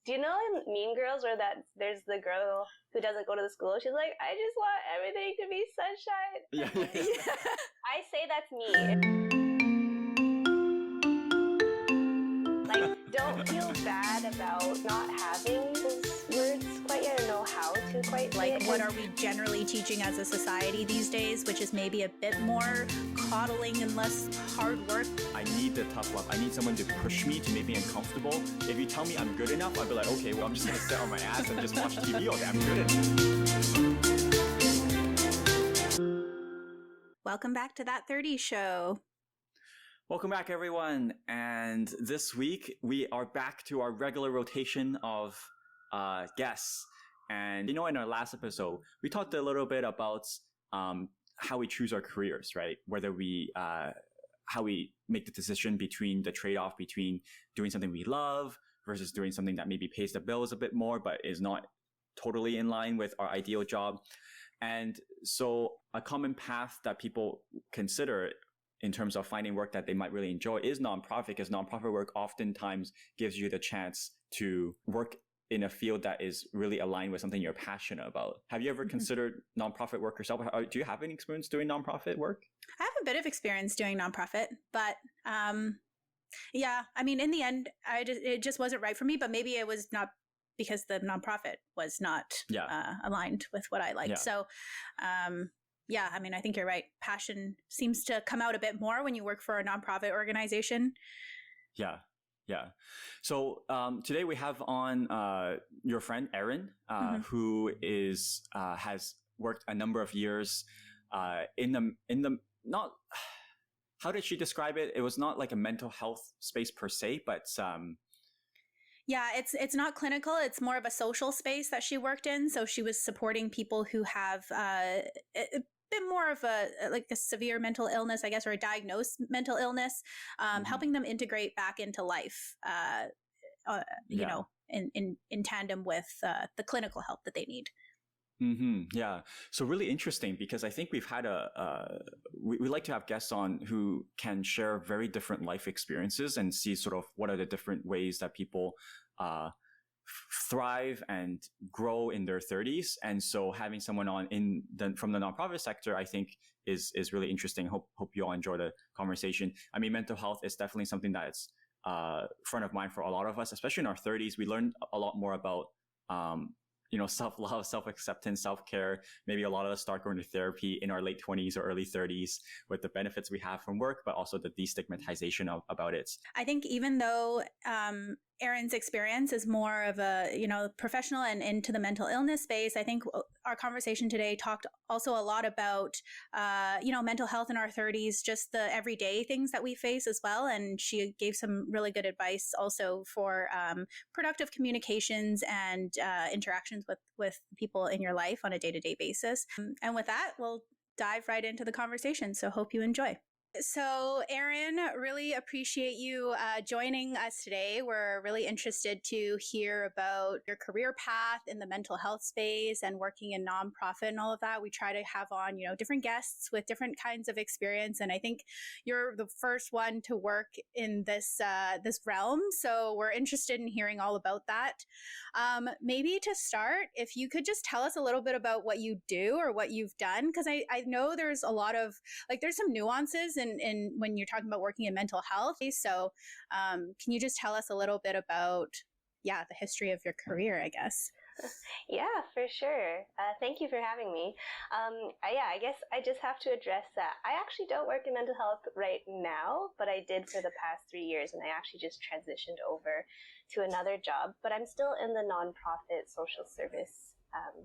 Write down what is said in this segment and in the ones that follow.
Do you know in Mean Girls where there's the girl who doesn't go to the school? She's like, I just want everything to be sunshine. Yeah. I say that's me. Like, don't feel bad about not having those words quite yet or know how to quite say Like, it. what are we generally teaching as a society these days, which is maybe a bit more coddling and less hard work? I need the tough love. I need someone to push me, to make me uncomfortable. If you tell me I'm good enough, I'll be like, okay, well, I'm just going to sit on my ass and just watch TV all day. I'm good enough. Welcome back to That 30 Show. Welcome back, everyone. And this week, we are back to our regular rotation of guests. And, in our last episode, we talked a little bit about how we choose our careers, right? Whether how we make the decision between the trade-off between doing something we love versus doing something that maybe pays the bills a bit more, but is not totally in line with our ideal job. And so a common path that people consider in terms of finding work that they might really enjoy is nonprofit, because nonprofit work oftentimes gives you the chance to work in a field that is really aligned with something you're passionate about. Have you ever considered nonprofit work yourself? Do you have any experience doing nonprofit work? I have a bit of experience doing nonprofit, but yeah, I mean, in the end, it just wasn't right for me, but maybe it was not because the nonprofit was not aligned with what I liked. Yeah. So, yeah, I mean, I think you're right. Passion seems to come out a bit more when you work for a nonprofit organization. Yeah. Yeah. So today we have on your friend Erin, who has worked a number of years in the not. How did she describe it? It was not like a mental health space per se, but yeah, it's not clinical. It's more of a social space that she worked in. So she was supporting people who have a bit more of a severe mental illness, I guess, or a diagnosed mental illness, helping them integrate back into life, you know, in tandem with the clinical help that they need. Mm-hmm. Yeah. So really interesting, because I think we've had we like to have guests on who can share very different life experiences and see sort of what are the different ways that people thrive and grow in their 30s. And so having someone on from the nonprofit sector, I think is really interesting. Hope you all enjoy the conversation. I mean, mental health is definitely something that's front of mind for a lot of us, especially in our 30s. We learn a lot more about self-love, self-acceptance, self-care. Maybe a lot of us start going to therapy in our late 20s or early 30s with the benefits we have from work, but also the destigmatization about it. I think even though Erin's experience is more of a, professional and into the mental illness space, I think our conversation today talked also a lot about, mental health in our 30s, just the everyday things that we face as well. And she gave some really good advice also for productive communications and interactions with people in your life on a day-to-day basis. And with that, we'll dive right into the conversation. So hope you enjoy. So, Erin, really appreciate you joining us today. We're really interested to hear about your career path in the mental health space and working in nonprofit and all of that. We try to have on, different guests with different kinds of experience, and I think you're the first one to work in this realm. So, we're interested in hearing all about that. Maybe to start, if you could just tell us a little bit about what you do or what you've done, because I know there's a lot of there's some nuances in when you're talking about working in mental health. So can you just tell us a little bit about the history of your career, I guess? Yeah, for sure. Thank you for having me. I guess I just have to address that I actually don't work in mental health right now, but I did for the past 3 years, and I actually just transitioned over to another job, but I'm still in the nonprofit social service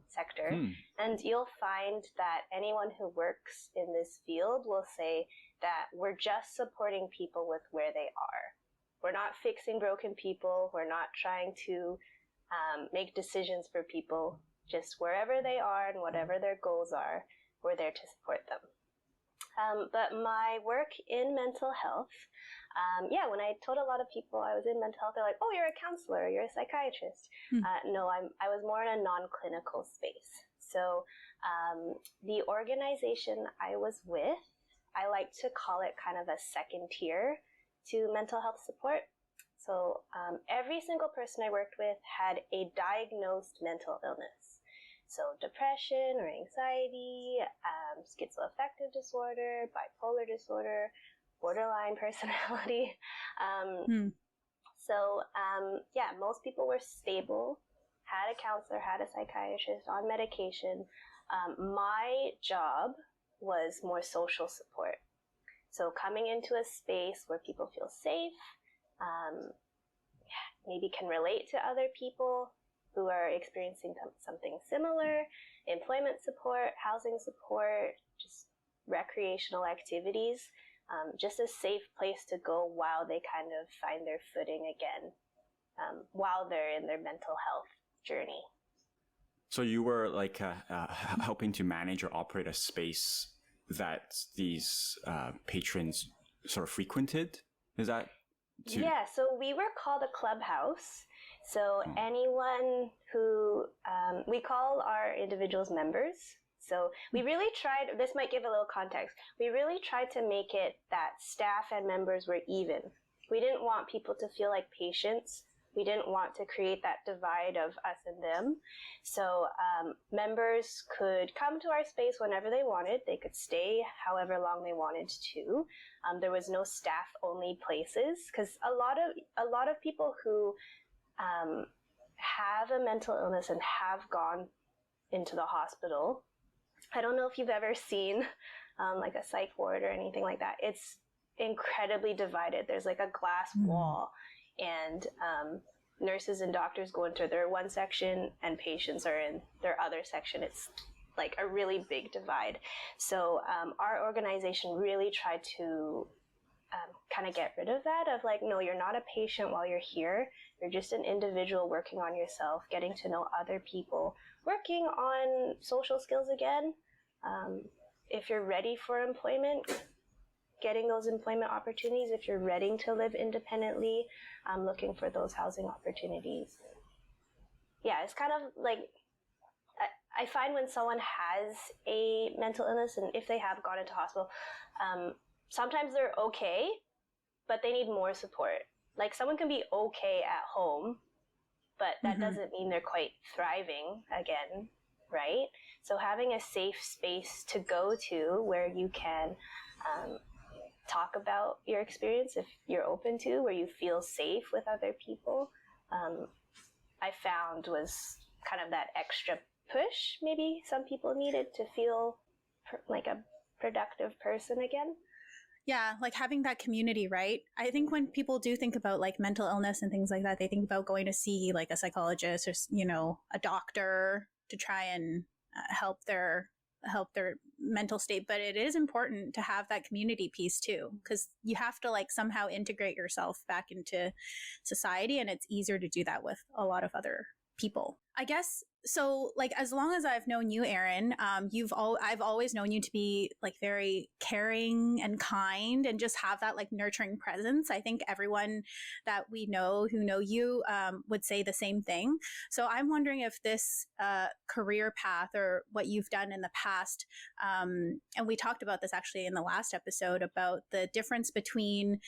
sector. And you'll find that anyone who works in this field will say that we're just supporting people with where they are. We're not fixing broken people. We're not trying to make decisions for people. Just wherever they are and whatever their goals are, we're there to support them. But my work in mental health, when I told a lot of people I was in mental health, they're like, oh, you're a counselor, you're a psychiatrist. No, I was more in a non-clinical space. So the organization I was with, I like to call it kind of a second tier to mental health support. So every single person I worked with had a diagnosed mental illness. So depression or anxiety, schizoaffective disorder, bipolar disorder, borderline personality. So most people were stable, had a counselor, had a psychiatrist, on medication. My job was more social support. So coming into a space where people feel safe, maybe can relate to other people who are experiencing something similar, employment support, housing support, just recreational activities, just a safe place to go while they kind of find their footing again, while they're in their mental health journey. So you were like helping to manage or operate a space that these patrons sort of frequented? Is that? Yeah, so we were called a clubhouse. So anyone who, we call our individuals members. So we really tried, this might give a little context, we really tried to make it that staff and members were even. We didn't want people to feel like patients. We didn't want to create that divide of us and them. So members could come to our space whenever they wanted. They could stay however long they wanted to. There was no staff-only places, because a lot of people who have a mental illness and have gone into the hospital, I don't know if you've ever seen like a psych ward or anything like that. It's incredibly divided. There's like a glass wall, and nurses and doctors go into their one section and patients are in their other section. It's like a really big divide. So our organization really tried to kind of get rid of that, of like, no, you're not a patient while you're here. You're just an individual working on yourself, getting to know other people, working on social skills again. If you're ready for employment, getting those employment opportunities. If you're ready to live independently, looking for those housing opportunities. Yeah, it's kind of like, I find when someone has a mental illness, and if they have gone into hospital, sometimes they're okay, but they need more support. Like someone can be okay at home, but that doesn't mean they're quite thriving again, right? So having a safe space to go to where you can talk about your experience if you're open to, where you feel safe with other people, I found was kind of that extra push maybe some people needed to feel like a productive person again. Yeah, like having that community, right? I think when people do think about like mental illness and things like that, they think about going to see like a psychologist or, you know, a doctor to try and help their mental state. But it is important to have that community piece too, because you have to like somehow integrate yourself back into society, and it's easier to do that with a lot of other people, I guess. So like, as long as I've known you, Erin, I've always known you to be like very caring and kind and just have that like nurturing presence. I think everyone that we know who know you would say the same thing. So I'm wondering if this career path or what you've done in the past, and we talked about this actually in the last episode about the difference between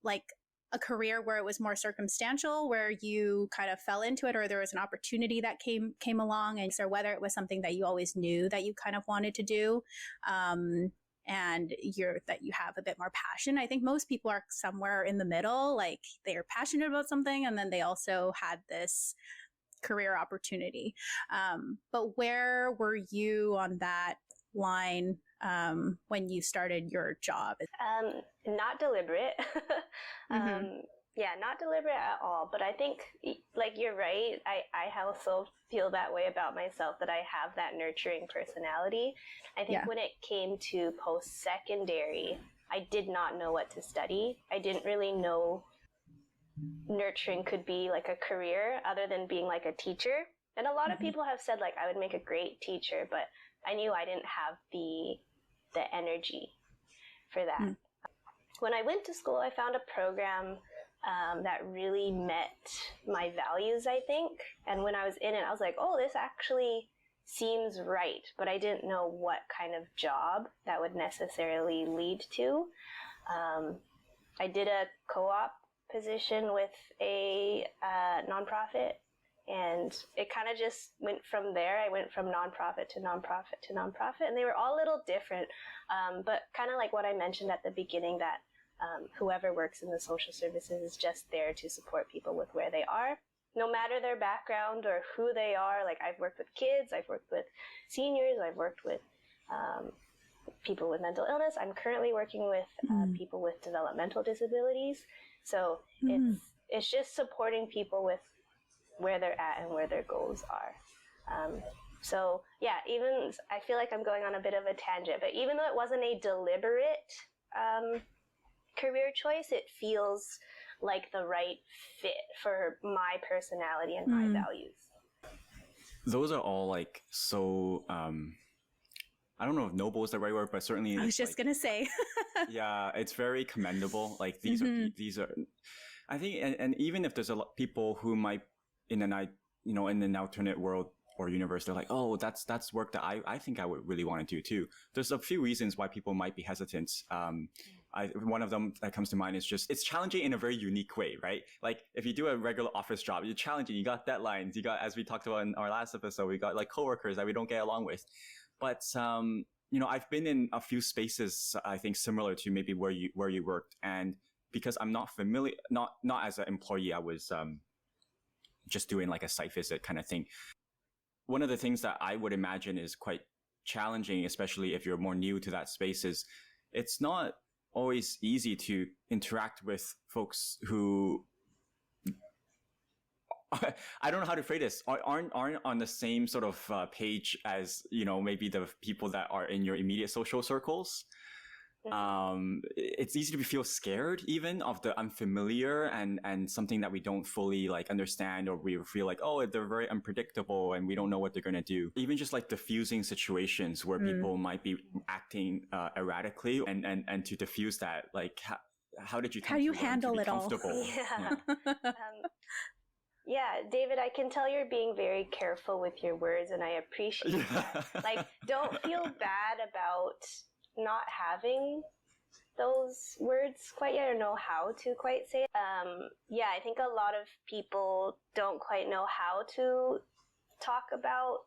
like a career where it was more circumstantial, where you kind of fell into it, or there was an opportunity that came along, and so whether it was something that you always knew that you kind of wanted to do, and that you have a bit more passion. I think most people are somewhere in the middle, like they're passionate about something, and then they also had this career opportunity. But where were you on that line when you started your job? Not deliberate. Yeah, not deliberate at all. But I think, like, you're right. I also feel that way about myself, that I have that nurturing personality. I think when it came to post-secondary, I did not know what to study. I didn't really know nurturing could be like a career other than being like a teacher. And a lot of people have said like I would make a great teacher, but I knew I didn't have the energy for that. When I went to school, I found a program that really met my values, I think. And when I was in it, I was like, oh, this actually seems right. But I didn't know what kind of job that would necessarily lead to. I did a co-op position with a nonprofit, and it kind of just went from there. I went from nonprofit to nonprofit to nonprofit, and they were all a little different, but kind of like what I mentioned at the beginning, that whoever works in the social services is just there to support people with where they are, no matter their background or who they are. Like, I've worked with kids, I've worked with seniors, I've worked with people with mental illness. I'm currently working with people with developmental disabilities. So it's just supporting people with where they're at and where their goals are. So yeah, even I feel like I'm going on a bit of a tangent, but even though it wasn't a deliberate career choice, it feels like the right fit for my personality and my values. Those are all like so I don't know if noble is the right word, but certainly I was just like, gonna say. yeah, it's very commendable. Like these are I think, and even if there's a lot people who might in an alternate world or universe, they're like, oh, that's work that I think I would really want to do too. There's a few reasons why people might be hesitant. One of them that comes to mind is just, it's challenging in a very unique way, right? Like if you do a regular office job, you're challenging, you got deadlines, you got, as we talked about in our last episode, we got like coworkers that we don't get along with. But, I've been in a few spaces, I think similar to maybe where you worked. And because I'm not familiar, not as an employee, I was, just doing like a site visit kind of thing. One of the things that I would imagine is quite challenging, especially if you're more new to that space, is it's not always easy to interact with folks who I don't know how to phrase this, aren't on the same sort of page as, maybe the people that are in your immediate social circles. It's easy to feel scared even of the unfamiliar and something that we don't fully like understand, or we feel like, oh, they're very unpredictable and we don't know what they're going to do. Even just like diffusing situations where people might be acting erratically, and to diffuse that, like how did you how you handle it all? Yeah, David, I can tell you're being very careful with your words, and I appreciate that. Like, don't feel bad about not having those words quite yet, or know how to quite say it. I think a lot of people don't quite know how to talk about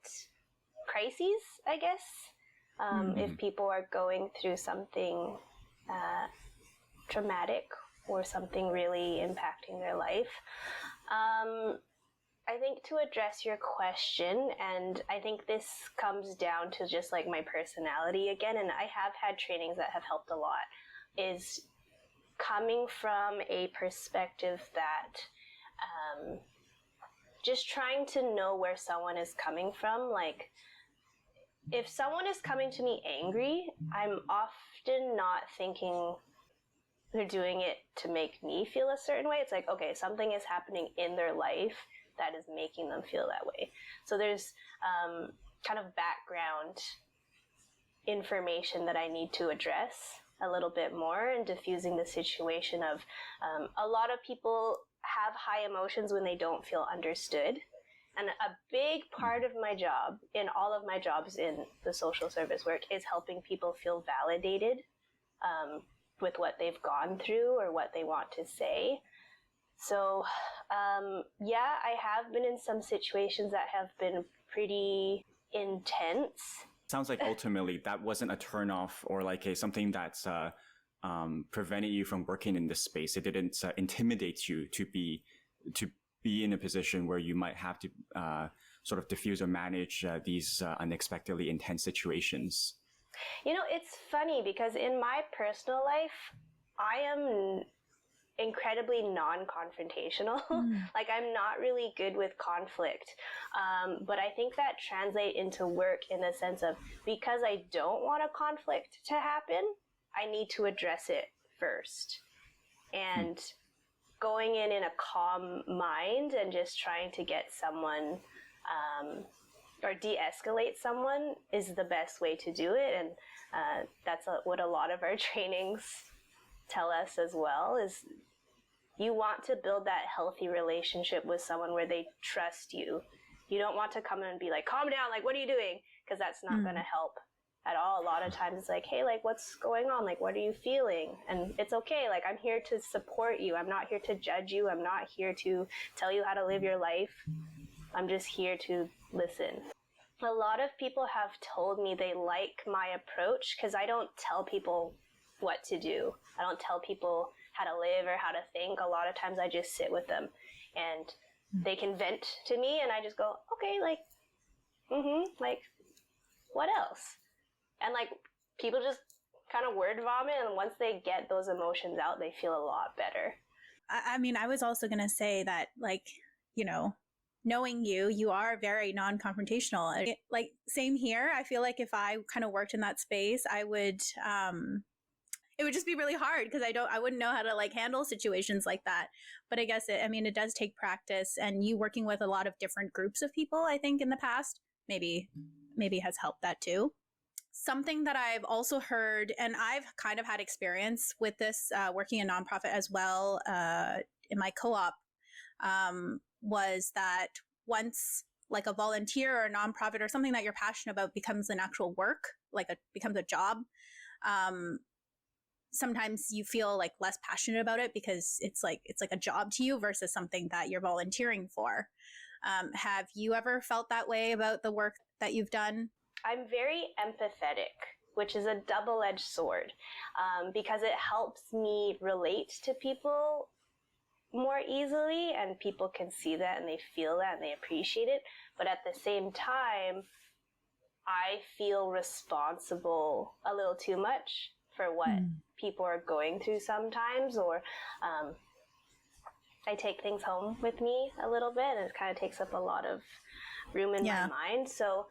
crises, I guess. If people are going through something traumatic or something really impacting their life. I think to address your question, and I think this comes down to just like my personality again, and I have had trainings that have helped a lot, is coming from a perspective that just trying to know where someone is coming from. Like, if someone is coming to me angry, I'm often not thinking they're doing it to make me feel a certain way. It's like, okay, something is happening in their life that is making them feel that way. So there's kind of background information that I need to address a little bit more, and diffusing the situation of a lot of people have high emotions when they don't feel understood. And a big part of my job, in all of my jobs in the social service work, is helping people feel validated with what they've gone through or what they want to say. So, I have been in some situations that have been pretty intense. Sounds like ultimately that wasn't a turnoff or like something that's prevented you from working in this space. It didn't intimidate you to be in a position where you might have to sort of diffuse or manage these unexpectedly intense situations. It's funny because in my personal life, I am incredibly non-confrontational. Like, I'm not really good with conflict. But I think that translates into work in the sense of, because I don't want a conflict to happen, I need to address it first. And going in a calm mind and just trying to get someone or de-escalate someone is the best way to do it. And that's what a lot of our trainings tell us as well, is you want to build that healthy relationship with someone where they trust you. You don't want to come in and be like, calm down, like, what are you doing? Because that's not going to help at all. A lot of times it's like, hey, like, what's going on? Like, what are you feeling? And it's okay. Like, I'm here to support you. I'm not here to judge you. I'm not here to tell you how to live your life. I'm just here to listen. A lot of people have told me they like my approach because I don't tell people what to do. I don't tell people how to live or how to think. A lot of times I just sit with them and they can vent to me and I just go, okay, like, like, what else? And like, people just kind of word vomit, and once they get those emotions out, they feel a lot better. I mean, I was also going to say that, like, you know, knowing you are very non-confrontational. Like, same here. I feel like if I kind of worked in that space, I would, it would just be really hard because I wouldn't know how to like handle situations like that. But I guess it does take practice, and you working with a lot of different groups of people, I think in the past, maybe has helped that too. Something that I've also heard, and I've kind of had experience with this, working in nonprofit as well, in my co-op, was that once like a volunteer or a nonprofit or something that you're passionate about becomes an actual work, becomes a job, sometimes you feel like less passionate about it because it's like a job to you versus something that you're volunteering for. Have you ever felt that way about the work that you've done? I'm very empathetic, which is a double-edged sword, because it helps me relate to people more easily, and people can see that and they feel that and they appreciate it. But at the same time, I feel responsible a little too much for what people are going through sometimes, or I take things home with me a little bit, and it kind of takes up a lot of room in my mind. So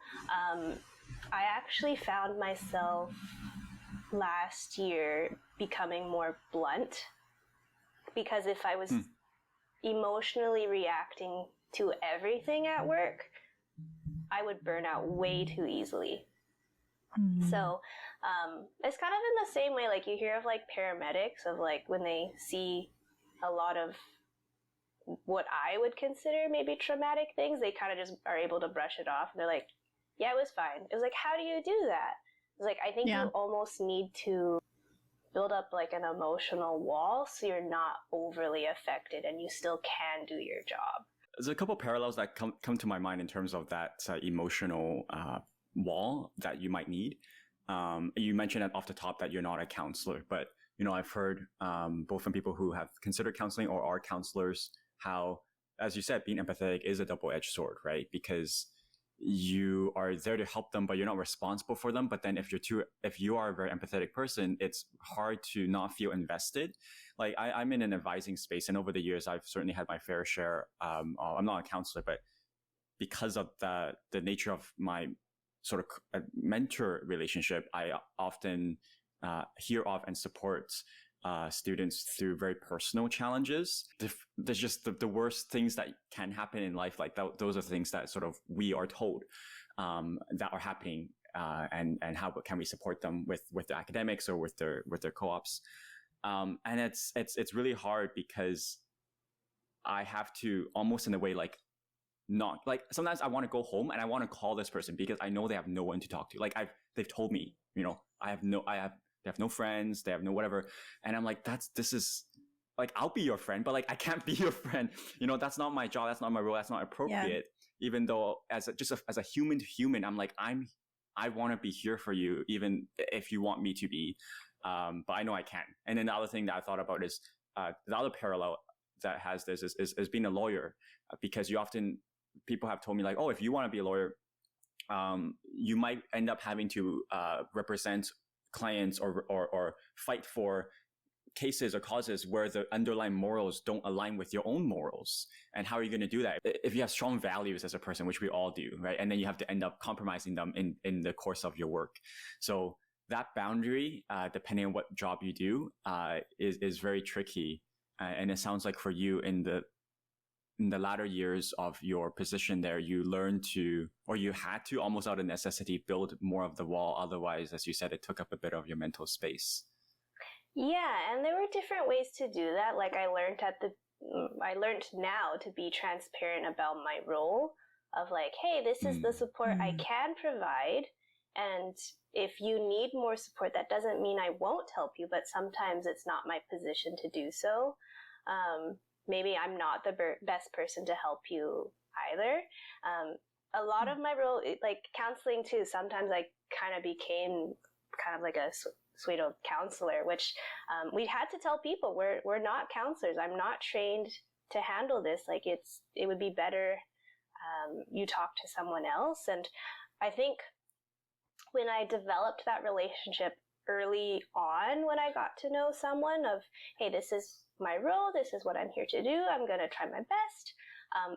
I actually found myself last year becoming more blunt, because if I was emotionally reacting to everything at work, I would burn out way too easily. So it's kind of in the same way, like you hear of like paramedics, of like when they see a lot of what I would consider maybe traumatic things, they kind of just are able to brush it off. And they're like, yeah, it was fine. It was like, how do you do that? It's like, I think you almost need to build up like an emotional wall so you're not overly affected and you still can do your job. There's a couple parallels that come to my mind in terms of that emotional wall that you might need. You mentioned it off the top that you're not a counselor, but you know, I've heard both from people who have considered counseling or are counselors how, as you said, being empathetic is a double-edged sword, right? Because you are there to help them, but you're not responsible for them. But then if you are a very empathetic person, it's hard to not feel invested. Like I'm in an advising space, and over the years, I've certainly had my fair share. I'm not a counselor, but because of the nature of my sort of mentor relationship, I often hear of and support students through very personal challenges. There's just the worst things that can happen in life. Like those are things that sort of we are told that are happening, and how can we support them with their academics or with their co-ops. And it's really hard because I have to almost in a way like not like sometimes I want to go home and I want to call this person because I know they have no one to talk to. Like they've told me, you know, they have no friends, they have no whatever. And I'm like, this is like, I'll be your friend, but like, I can't be your friend. You know, that's not my job. That's not my role. That's not appropriate. Yeah. Even though as a human to human, I'm like, I want to be here for you, even if you want me to be. But I know I can. And then the other thing that I thought about is, the other parallel that has this is being a lawyer, because people have told me like, oh, if you want to be a lawyer, you might end up having to represent clients or fight for cases or causes where the underlying morals don't align with your own morals. And how are you going to do that if you have strong values as a person, which we all do, right? And then you have to end up compromising them in the course of your work. So that boundary, depending on what job you do, is very tricky. And it sounds like for you in the latter years of your position there, you learned to, or you had to almost out of necessity, build more of the wall. Otherwise, as you said, it took up a bit of your mental space. Yeah, and there were different ways to do that. Like I learned now to be transparent about my role of like, hey, this is the support I can provide. And if you need more support, that doesn't mean I won't help you, but sometimes it's not my position to do so. Maybe I'm not the best person to help you either. A lot of my role, like counseling too, sometimes I kind of became kind of like a pseudo counselor, which we had to tell people we're not counselors. I'm not trained to handle this. Like it would be better you talk to someone else. And I think when I developed that relationship early on, when I got to know someone of, hey, this is my role, this is what I'm here to do, I'm going to try my best,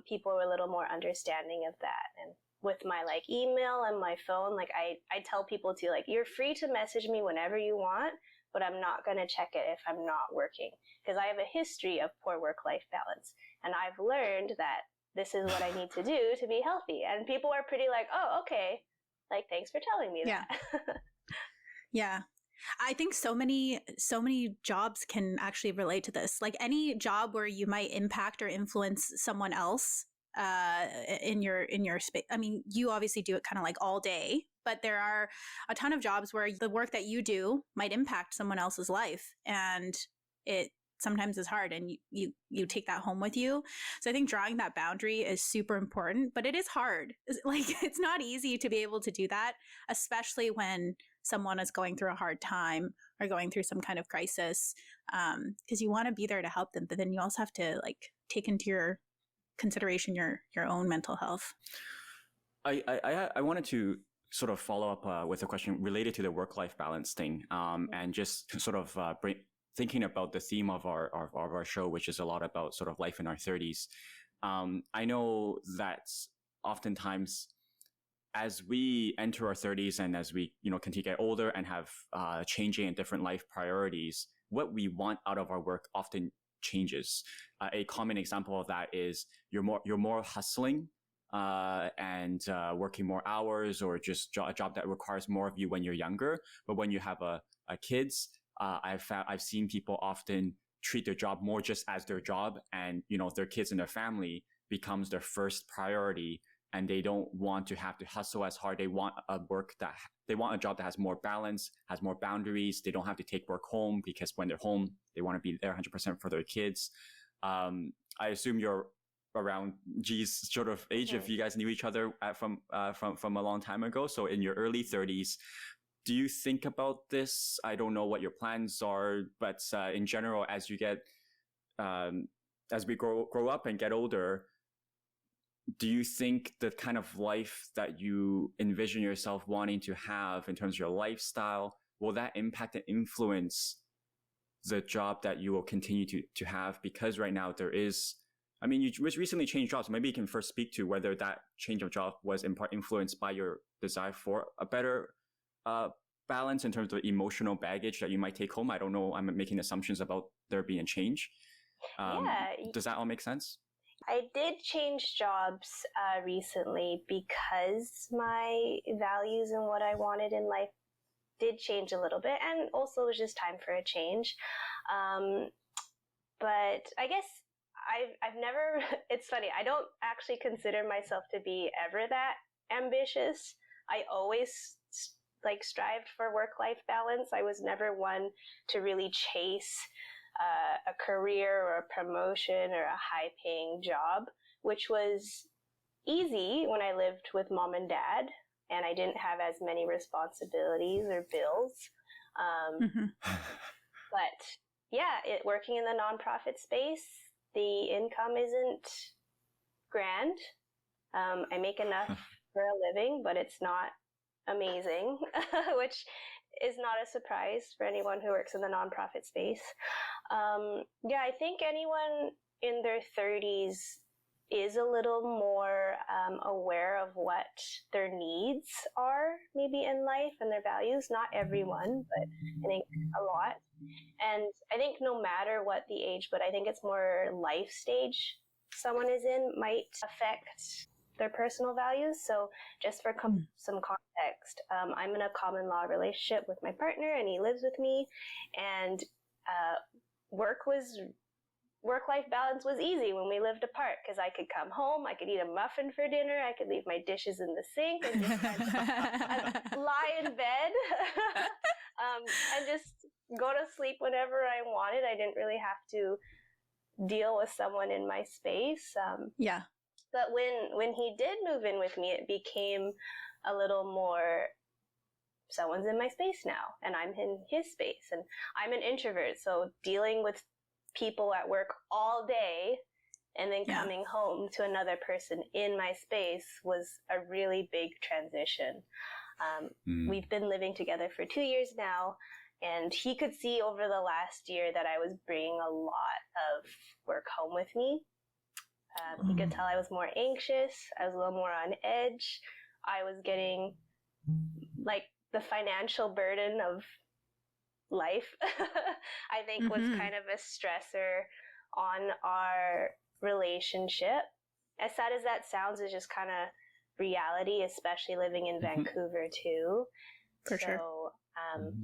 people were a little more understanding of that. And with my like email and my phone, like I tell people to like, you're free to message me whenever you want, but I'm not going to check it if I'm not working, because I have a history of poor work-life balance. And I've learned that this is what I need to do to be healthy. And people are pretty like, oh, okay. Like, thanks for telling me that. Yeah. I think so many jobs can actually relate to this. Like any job where you might impact or influence someone else in your space. I mean, you obviously do it kind of like all day, but there are a ton of jobs where the work that you do might impact someone else's life, and it sometimes is hard, and you take that home with you. So I think drawing that boundary is super important, but it is hard. Like it's not easy to be able to do that, especially when someone is going through a hard time or going through some kind of crisis, because you want to be there to help them, but then you also have to like take into your consideration your own mental health. I wanted to sort of follow up with a question related to the work-life balance thing, and just sort of thinking about the theme of our show, which is a lot about sort of life in our 30s. I know that oftentimes as we enter our 30s and as we, continue to get older and have changing and different life priorities, what we want out of our work often changes. A common example of that is you're more hustling and working more hours, or just a job that requires more of you when you're younger. But when you have a kids, I've seen people often treat their job more just as their job, and their kids and their family becomes their first priority, and they don't want to have to hustle as hard. They want a job that has more balance, has more boundaries. They don't have to take work home, because when they're home, they want to be there 100% for their kids. I assume you're around G's sort of age, if you guys knew each other from a long time ago. So in your early 30s, do you think about this? I don't know what your plans are, but in general, as you get, as we grow up and get older, do you think the kind of life that you envision yourself wanting to have in terms of your lifestyle, will that impact and influence the job that you will continue to have? Because right now there is, you recently changed jobs. Maybe you can first speak to whether that change of job was in part influenced by your desire for a better balance in terms of emotional baggage that you might take home. I don't know. I'm making assumptions about there being a change. Does that all make sense? I did change jobs recently because my values and what I wanted in life did change a little bit, and also it was just time for a change. But I guess I've never, it's funny, I don't actually consider myself to be ever that ambitious. I always strived for work-life balance. I was never one to really chase a career or a promotion or a high-paying job, which was easy when I lived with mom and dad and I didn't have as many responsibilities or bills. But yeah, working in the nonprofit space, the income isn't grand. I make enough for a living, but it's not amazing, which is not a surprise for anyone who works in the nonprofit space. I think anyone in their 30s is a little more aware of what their needs are maybe in life and their values. Not everyone, but I think a lot. And I think no matter what the age, but I think it's more life stage someone is in might affect their personal values. So just for some context, I'm in a common law relationship with my partner and he lives with me, and work was work-life balance was easy when we lived apart because I could come home, I could eat a muffin for dinner, I could leave my dishes in the sink and just kind of lie in bed and just go to sleep whenever I wanted. I didn't really have to deal with someone in my space. Yeah. But when he did move in with me, it became a little more, someone's in my space now and I'm in his space, and I'm an introvert, so dealing with people at work all day and then coming home to another person in my space was a really big transition. We've been living together for 2 years now, and he could see over the last year that I was bringing a lot of work home with me. He could tell I was more anxious, I was a little more on edge, I was getting like the financial burden of life, I think was kind of a stressor on our relationship. As sad as that sounds, is just kind of reality, especially living in Vancouver too. For sure.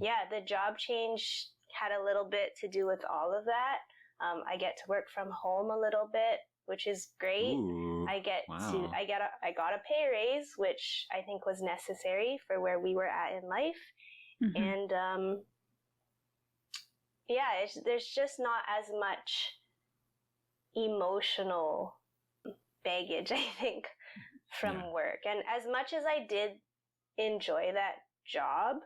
Yeah, the job change had a little bit to do with all of that. I get to work from home a little bit, which is great. Ooh, I got a pay raise, which I think was necessary for where we were at in life. And there's just not as much emotional baggage, I think, from work. And as much as I did enjoy that job,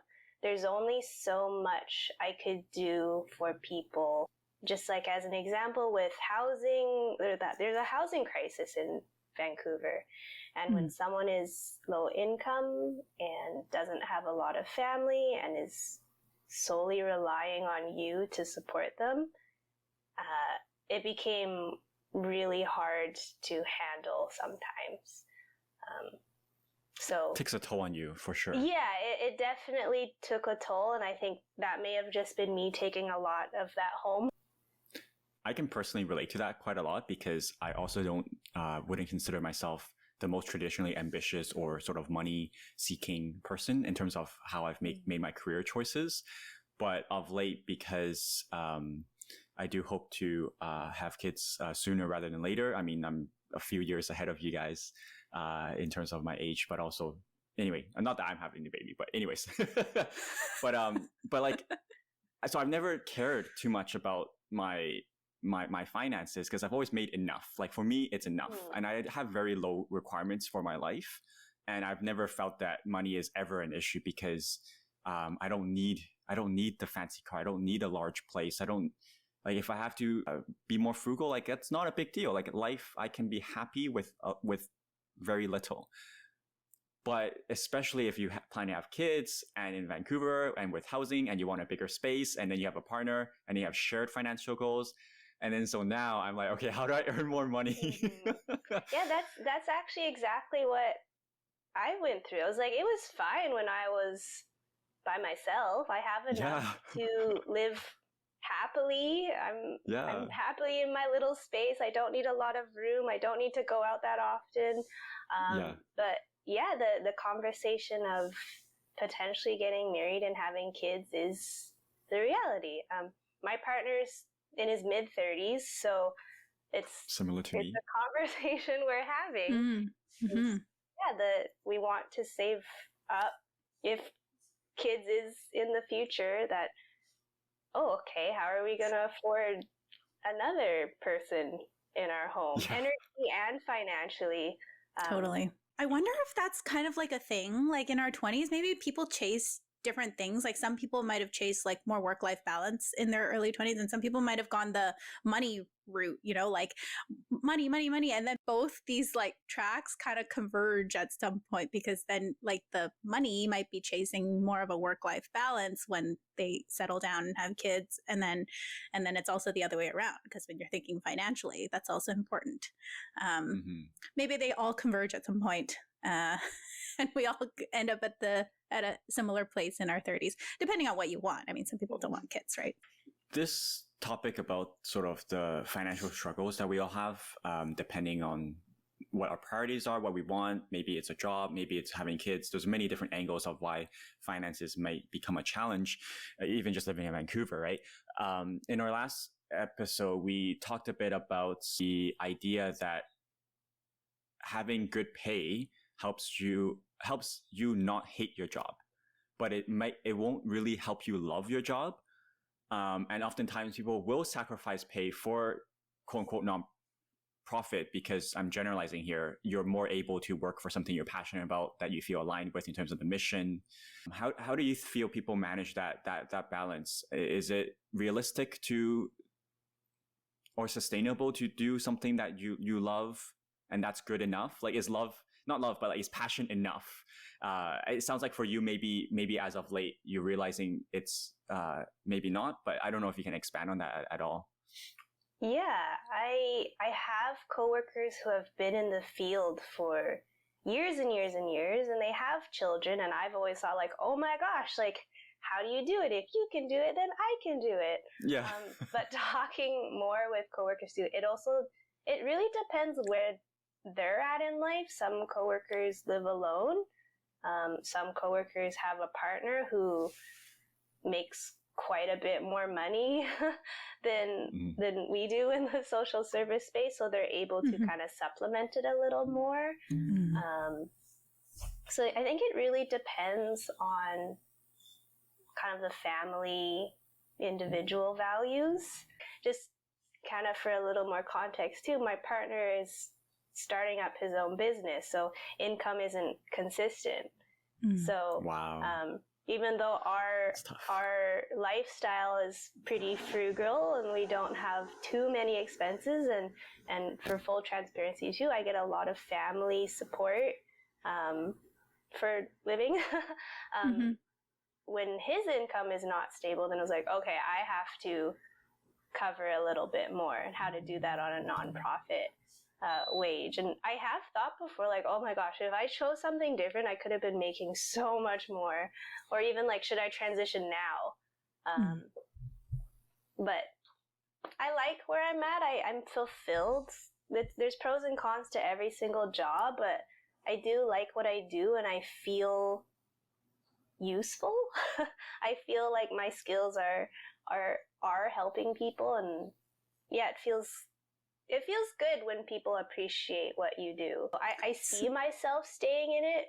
there's only so much I could do for people. Just like as an example with housing, there's a housing crisis in Vancouver. And when someone is low income and doesn't have a lot of family and is solely relying on you to support them, it became really hard to handle sometimes. So takes a toll on you for sure. Yeah, it definitely took a toll, and I think that may have just been me taking a lot of that home. I can personally relate to that quite a lot because I also wouldn't consider myself the most traditionally ambitious or sort of money-seeking person in terms of how I've made my career choices. But of late, because I do hope to have kids sooner rather than later. I mean, I'm a few years ahead of you guys in terms of my age, but also, anyway, not that I'm having the baby, but anyways. but like, so I've never cared too much about my finances because I've always made enough. Like for me, it's enough. And I have very low requirements for my life. And I've never felt that money is ever an issue because I don't need the fancy car. I don't need a large place. I don't, like, if I have to be more frugal, like that's not a big deal. Like life, I can be happy with very little. But especially if you plan to have kids and in Vancouver and with housing and you want a bigger space and then you have a partner and you have shared financial goals. And then so now I'm like, okay, how do I earn more money? Yeah, that's actually exactly what I went through. I was like, it was fine when I was by myself. I have enough to live happily. I'm happily in my little space. I don't need a lot of room. I don't need to go out that often. But yeah, the conversation of potentially getting married and having kids is the reality. My partner's in his mid-30s, so it's similar to me. It's a conversation we're having. We want to save up if kids is in the future that, okay, how are we going to afford another person in our home, energy and financially? Totally. I wonder if that's kind of like a thing, like in our 20s, maybe people chase different things. Like some people might have chased like more work-life balance in their early 20s, and some people might have gone the money route, like money. And then both these like tracks kind of converge at some point, because then like the money might be chasing more of a work-life balance when they settle down and have kids. And then it's also the other way around, because when you're thinking financially, that's also important. Maybe they all converge at some point. And we all end up at a similar place in our 30s, depending on what you want. I mean, some people don't want kids, right? This topic about sort of the financial struggles that we all have, depending on what our priorities are, what we want. Maybe it's a job, maybe it's having kids. There's many different angles of why finances might become a challenge, even just living in Vancouver, right? In our last episode, we talked a bit about the idea that having good pay helps you not hate your job, but it won't really help you love your job. And oftentimes people will sacrifice pay for quote unquote non-profit, because I'm generalizing here. You're more able to work for something you're passionate about, that you feel aligned with in terms of the mission. How do you feel people manage that balance? Is it realistic or sustainable to do something that you love and that's good enough? Like, is love, not love, but like, is passion enough? It sounds like for you, maybe as of late, you're realizing it's maybe not, but I don't know if you can expand on that at all. Yeah, I have coworkers who have been in the field for years and years and years, and they have children, and I've always thought like, oh my gosh, like, how do you do it? If you can do it, then I can do it. Yeah. But talking more with coworkers too, it really depends where they're at in life. Some coworkers live alone. Some coworkers have a partner who makes quite a bit more money than we do in the social service space, so they're able to kind of supplement it a little more. So I think it really depends on kind of the family individual values. Just kind of for a little more context too, my partner is starting up his own business, so income isn't consistent. So wow. Even though our lifestyle is pretty frugal and we don't have too many expenses, and for full transparency too, I get a lot of family support for living. When his income is not stable, then it was like, okay, I have to cover a little bit more, and how to do that on a nonprofit wage. And I have thought before, like, oh my gosh, if I chose something different, I could have been making so much more. Or even like, should I transition now? But I like where I'm at. I'm fulfilled. There's pros and cons to every single job, but I do like what I do, and I feel useful. I feel like my skills are helping people, and yeah, it feels good when people appreciate what you do. I see myself staying in it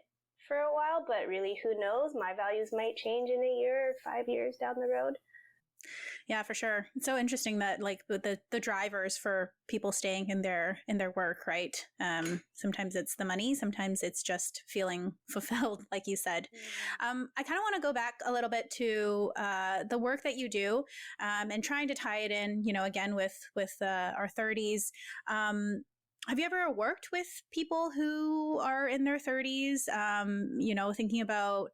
for a while, but really, who knows? My values might change in a year or 5 years down the road. Yeah, for sure. It's so interesting that like the drivers for people staying in their work, right? Sometimes it's the money, sometimes it's just feeling fulfilled, like you said. I kind of want to go back a little bit to the work that you do, and trying to tie it in, again with our 30s. Have you ever worked with people who are in their 30s? Thinking about,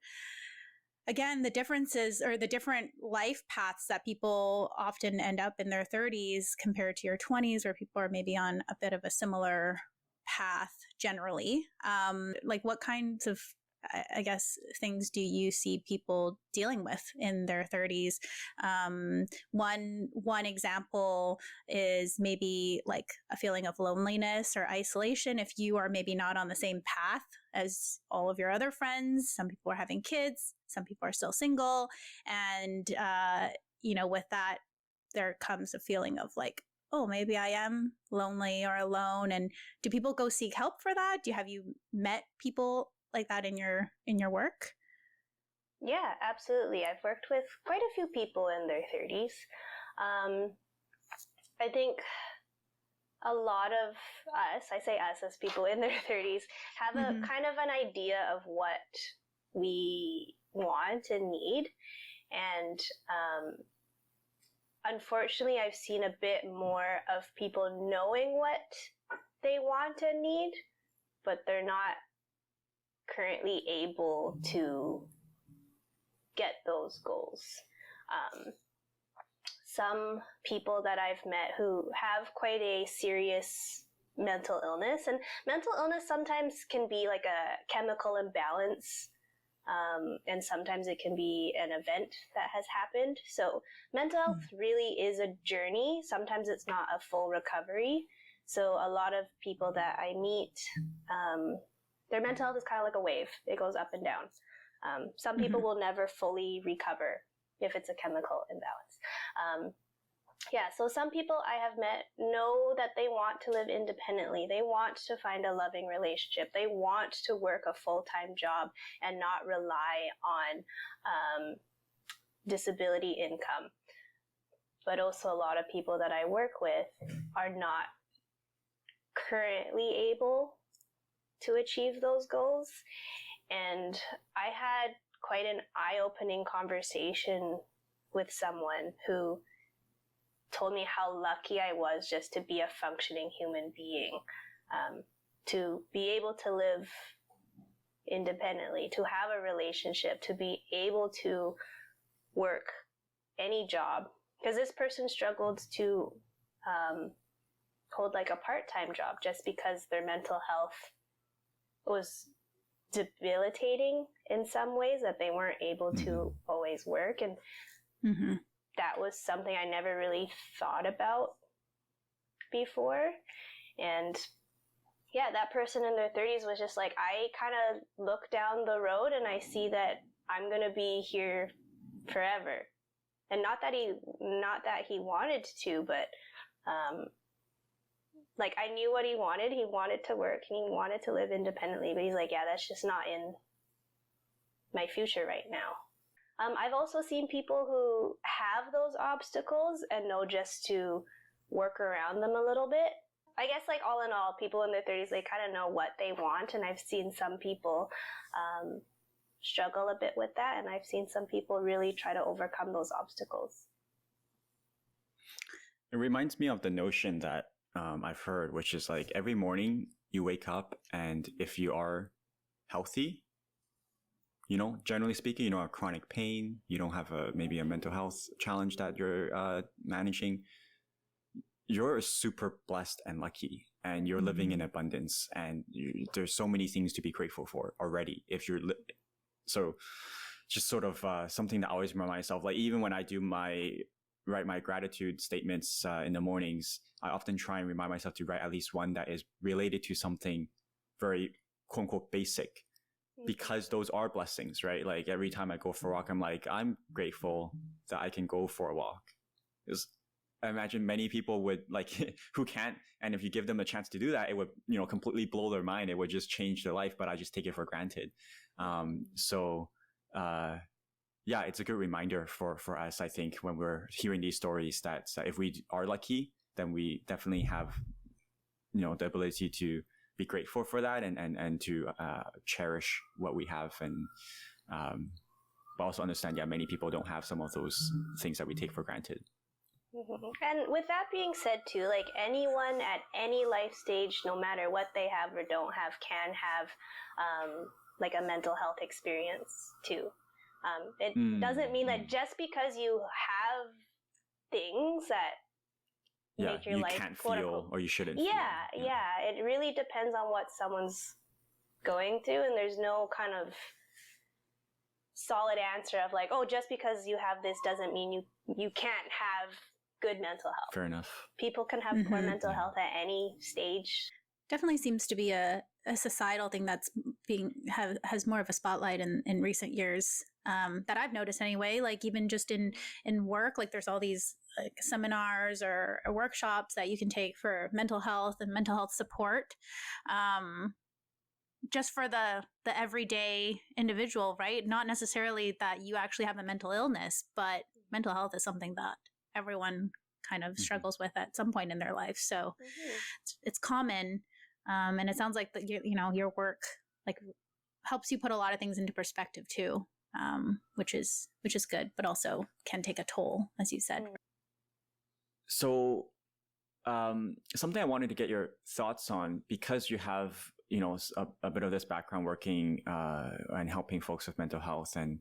again, the differences or the different life paths that people often end up in their 30s compared to your 20s, where people are maybe on a bit of a similar path generally. Like, what kinds of, I guess, things do you see people dealing with in their 30s? One example is maybe like a feeling of loneliness or isolation if you are maybe not on the same path as all of your other friends. Some people are having kids, some people are still single, and with that there comes a feeling of like, oh, maybe I am lonely or alone. And do people go seek help for that? Have you met people like that in your work? Yeah, absolutely. I've worked with quite a few people in their 30s. I think a lot of us, I say us as people in their 30s, have a kind of an idea of what we want and need. And unfortunately, I've seen a bit more of people knowing what they want and need, but they're not currently able to get those goals. Some people that I've met who have quite a serious mental illness, and mental illness sometimes can be like a chemical imbalance, and sometimes it can be an event that has happened. So mental health really is a journey. Sometimes it's not a full recovery. So a lot of people that I meet, their mental health is kind of like a wave. It goes up and down. Some people will never fully recover if it's a chemical imbalance. So some people I have met know that they want to live independently. They want to find a loving relationship. They want to work a full-time job and not rely on disability income. But also a lot of people that I work with are not currently able to achieve those goals. And I had quite an eye-opening conversation with someone who told me how lucky I was just to be a functioning human being, to be able to live independently, to have a relationship, to be able to work any job. Because this person struggled to hold like a part-time job just because their mental health was debilitating in some ways, that they weren't able to always work. And that was something I never really thought about before. And yeah, that person in their 30s was just like, I kind of look down the road and I see that I'm going to be here forever. And not that he wanted to, but like I knew what he wanted. He wanted to work and he wanted to live independently, but he's like, yeah, that's just not in my future right now. I've also seen people who have those obstacles and know just to work around them a little bit. I guess like all in all, people in their 30s, they kind of know what they want. And I've seen some people struggle a bit with that. And I've seen some people really try to overcome those obstacles. It reminds me of the notion that I've heard, which is like every morning you wake up and if you are healthy, generally speaking, you don't have chronic pain, you don't have maybe a mental health challenge that you're managing, you're super blessed and lucky and you're living in abundance and there's so many things to be grateful for already. So just sort of something that I always remind myself, like even when I do write my gratitude statements in the mornings, I often try and remind myself to write at least one that is related to something very quote unquote basic, because those are blessings, right? Like every time I go for a walk, I'm like, I'm grateful that I can go for a walk. Because I imagine many people would like who can't, and if you give them a chance to do that, it would completely blow their mind. It would just change their life, but I just take it for granted. Yeah, it's a good reminder for us, I think, when we're hearing these stories that if we are lucky, then we definitely have, the ability to be grateful for that and to cherish what we have. And but also understand, many people don't have some of those things that we take for granted. And with that being said too, like anyone at any life stage, no matter what they have or don't have, can have like a mental health experience too. It doesn't mean that just because you have things that make your life, you can't feel or you shouldn't feel. Yeah, it really depends on what someone's going through, and there's no kind of solid answer of like, oh, just because you have this doesn't mean you can't have good mental health. Fair enough. People can have poor mental health at any stage. Definitely seems to be a societal thing that's has more of a spotlight in recent years, that I've noticed anyway. Like even just in work, like there's all these like seminars or workshops that you can take for mental health and mental health support, just for the everyday individual, right? Not necessarily that you actually have a mental illness, but mental health is something that everyone kind of struggles with at some point in their life. So it's common. And it sounds like that your work like helps you put a lot of things into perspective too, which is good, but also can take a toll, as you said. So something I wanted to get your thoughts on, because you have a bit of this background working and helping folks with mental health, and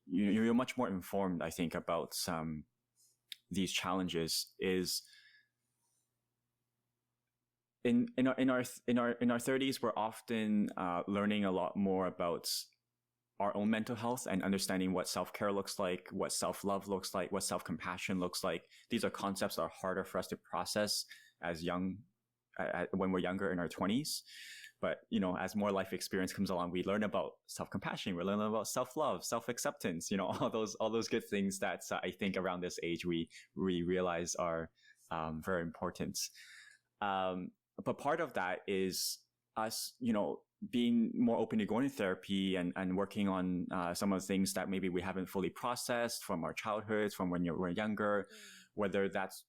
you're much more informed, I think, about these challenges. Is in our 30s, we're often learning a lot more about our own mental health and understanding what self-care looks like, what self-love looks like, what self-compassion looks like. These are concepts that are harder for us to process as young, when we're younger in our 20s. But, you know, as more life experience comes along, we learn about self-compassion, we learn about self-love, self-acceptance, you know, all those good things that I think around this age we realize are very important. But part of that is us, you know, being more open to going to therapy and working on some of the things that maybe we haven't fully processed from our childhoods, from when we're younger, whether that's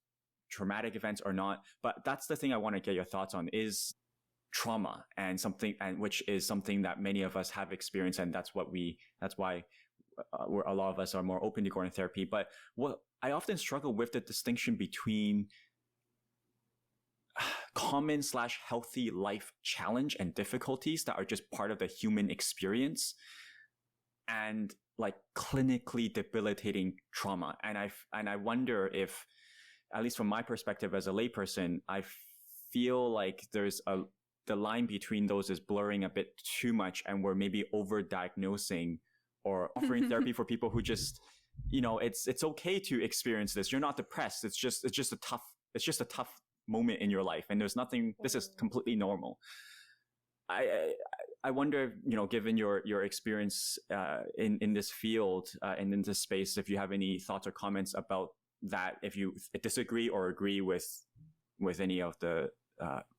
traumatic events or not. But that's the thing I want to get your thoughts on is trauma, and which is something that many of us have experienced, and that's why a lot of us are more open to going to therapy. But what I often struggle with the distinction between common / healthy life challenge and difficulties that are just part of the human experience, and like clinically debilitating trauma. And I wonder if, at least from my perspective as a layperson, I feel like the line between those is blurring a bit too much, and we're maybe over-diagnosing or offering therapy for people who just, you know, it's okay to experience this. You're not depressed. It's just a tough moment in your life, and there's nothing. This is completely normal. I wonder, you know, given your experience in this field and in this space, if you have any thoughts or comments about that, if you disagree or agree with any of the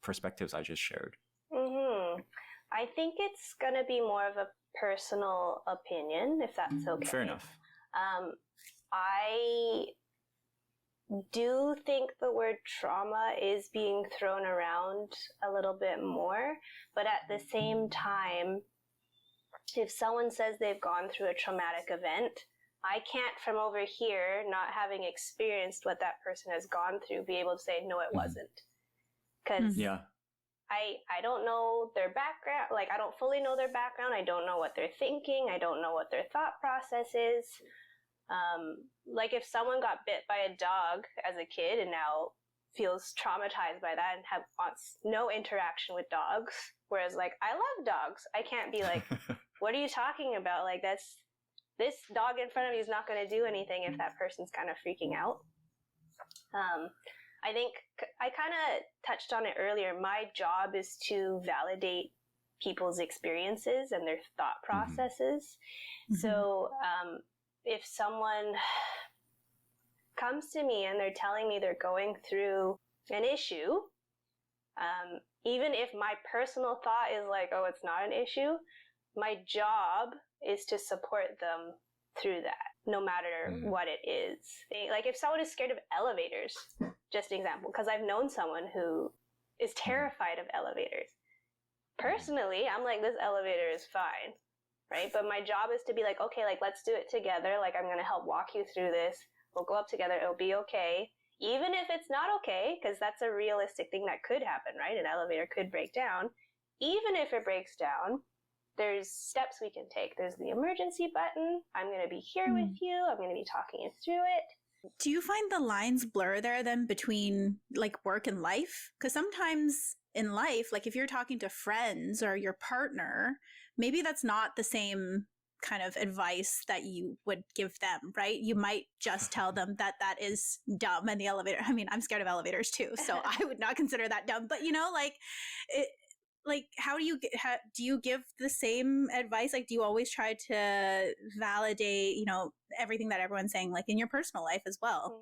perspectives I just shared. I think it's going to be more of a personal opinion, if that's okay. Fair enough. I do think the word trauma is being thrown around a little bit more, but at the same time, if someone says they've gone through a traumatic event, I can't, from over here, not having experienced what that person has gone through, be able to say, no, it wasn't. Because I don't know their background. Like, I don't fully know their background. I don't know what they're thinking. I don't know what their thought process is. Like, if someone got bit by a dog as a kid and now feels traumatized by that and wants no interaction with dogs, whereas, like, I love dogs. I can't be like, what are you talking about? Like, this dog in front of you is not going to do anything if that person's kind of freaking out. I think I kind of touched on it earlier. My job is to validate people's experiences and their thought processes. So if someone comes to me and they're telling me they're going through an issue, even if my personal thought is like, oh, it's not an issue, my job is to support them through that, no matter what it is. Like, if someone is scared of elevators, just an example, because I've known someone who is terrified of elevators. Personally, I'm like, this elevator is fine, right? But my job is to be like, okay, like, let's do it together. Like, I'm going to help walk you through this. We'll go up together. It'll be okay. Even if it's not okay, because that's a realistic thing that could happen, right? An elevator could break down. Even if it breaks down, there's steps we can take. There's the emergency button. I'm going to be here with you. I'm going to be talking you through it. Do you find the lines blur there then between like work and life? Because sometimes in life, like if you're talking to friends or your partner, maybe that's not the same kind of advice that you would give them, right? You might just tell them that that is dumb, and the elevator, I mean, I'm scared of elevators too, so I would not consider that dumb, but you know, like how do you give the same advice? Like, do you always try to validate, you know, everything that everyone's saying, like in your personal life as well?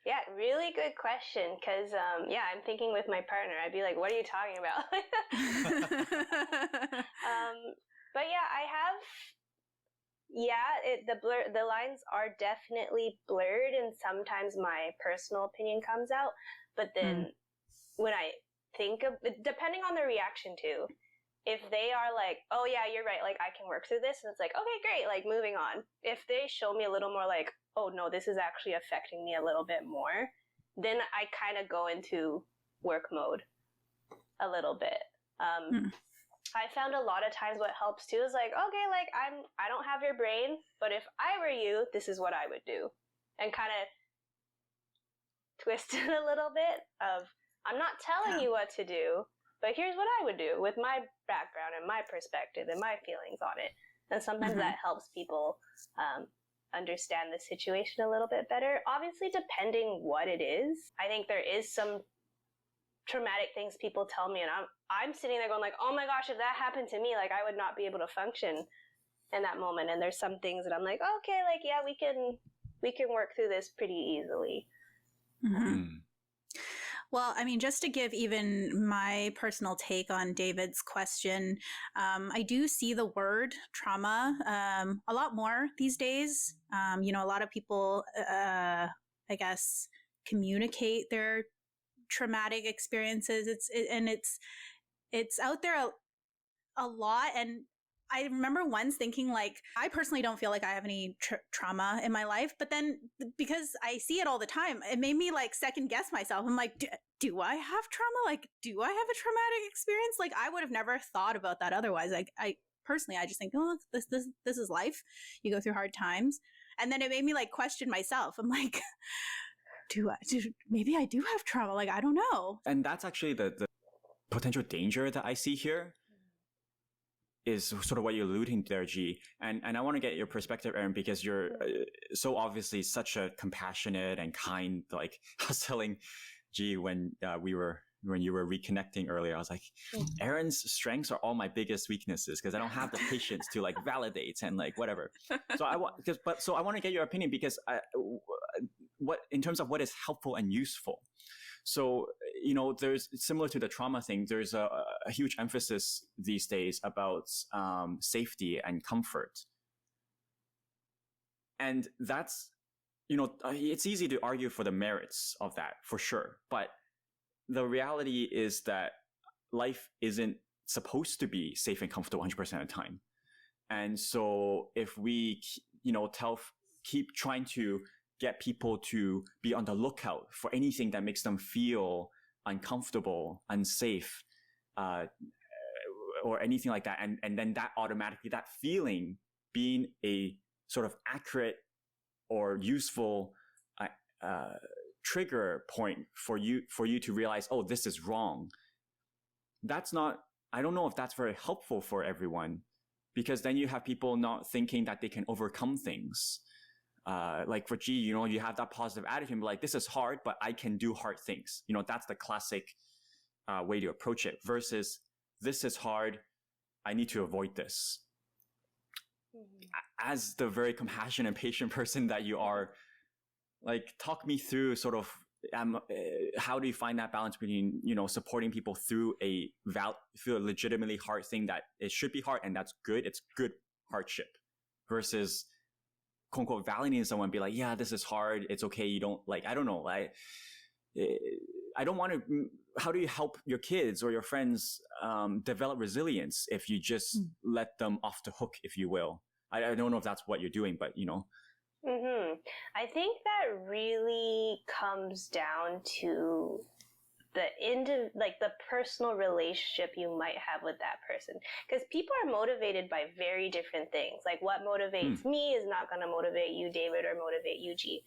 Yeah, really good question. Because, I'm thinking with my partner, I'd be like, what are you talking about? But yeah, I have, the lines are definitely blurred, and sometimes my personal opinion comes out. But then when I think of, depending on their reaction too, if they are like, oh yeah, you're right, like I can work through this, and it's like, okay, great, like moving on. If they show me a little more like, oh no, this is actually affecting me a little bit more, then I kind of go into work mode a little bit. I found a lot of times what helps too is like, okay, like I don't have your brain, but if I were you, this is what I would do, and kind of twist it a little bit of, I'm not telling you what to do, but here's what I would do with my background and my perspective and my feelings on it. And sometimes that helps people understand the situation a little bit better. Obviously, depending what it is, I think there is some traumatic things people tell me, and I'm sitting there going like, oh my gosh, if that happened to me, like I would not be able to function in that moment. And there's some things that I'm like, okay, like yeah, we can work through this pretty easily. Mm-hmm. Well, I mean, just to give even my personal take on David's question, I do see the word trauma a lot more these days. A lot of people, I guess, communicate their traumatic experiences. It's out there a lot. And I remember once thinking like, I personally don't feel like I have any trauma in my life, but then because I see it all the time, it made me like second guess myself. I'm like, do I have trauma? Like, do I have a traumatic experience? Like, I would have never thought about that otherwise. Like, I personally just think, oh, this is life. You go through hard times. And then it made me like question myself. I'm like, maybe I do have trauma? Like, I don't know. And that's actually the potential danger that I see here. Is sort of what you're alluding to there, G. And I want to get your perspective, Erin, because you're so obviously such a compassionate and kind, like I was telling G when you were reconnecting earlier, I was like, Erin's strengths are all my biggest weaknesses because I don't have the patience to like validate and like whatever. So I want to get your opinion because what in terms of what is helpful and useful. So, there's similar to the trauma thing, there's a huge emphasis these days about safety and comfort. And that's, it's easy to argue for the merits of that for sure. But the reality is that life isn't supposed to be safe and comfortable 100% of the time. And so if we, keep trying to get people to be on the lookout for anything that makes them feel uncomfortable, unsafe, or anything like that. And then that automatically, that feeling being a sort of accurate or useful trigger point for you to realize, oh, this is wrong. I don't know if that's very helpful for everyone, because then you have people not thinking that they can overcome things. Like for G, you have that positive attitude, like, this is hard, but I can do hard things. That's the classic way to approach it versus this is hard. I need to avoid this. Mm-hmm. As the very compassionate and patient person that you are, like, talk me through sort of, how do you find that balance between, supporting people through a legitimately hard thing that it should be hard and that's good. It's good hardship versus quote unquote validating someone, be like, yeah, this is hard. It's okay. You don't like, I don't know. I don't want to, how do you help your kids or your friends, develop resilience if you just let them off the hook, if you will? I don't know if that's what you're doing, but Mm-hmm. I think that really comes down to the personal relationship you might have with that person. Because people are motivated by very different things. Like what motivates me is not going to motivate you, David, or motivate you, G.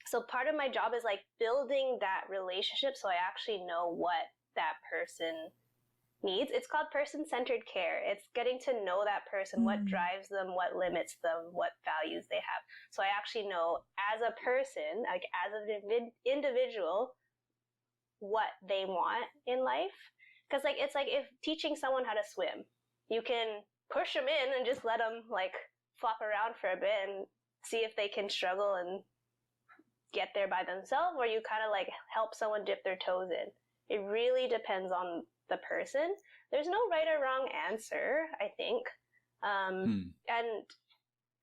So part of my job is like building that relationship so I actually know what that person needs. It's called person-centered care. It's getting to know that person, what drives them, what limits them, what values they have. So I actually know as a person, like as an individual, what they want in life. Because like it's like if teaching someone how to swim, you can push them in and just let them like flop around for a bit and see if they can struggle and get there by themselves, or you kind of like help someone dip their toes in. It really depends on the person. There's no right or wrong answer, I think. And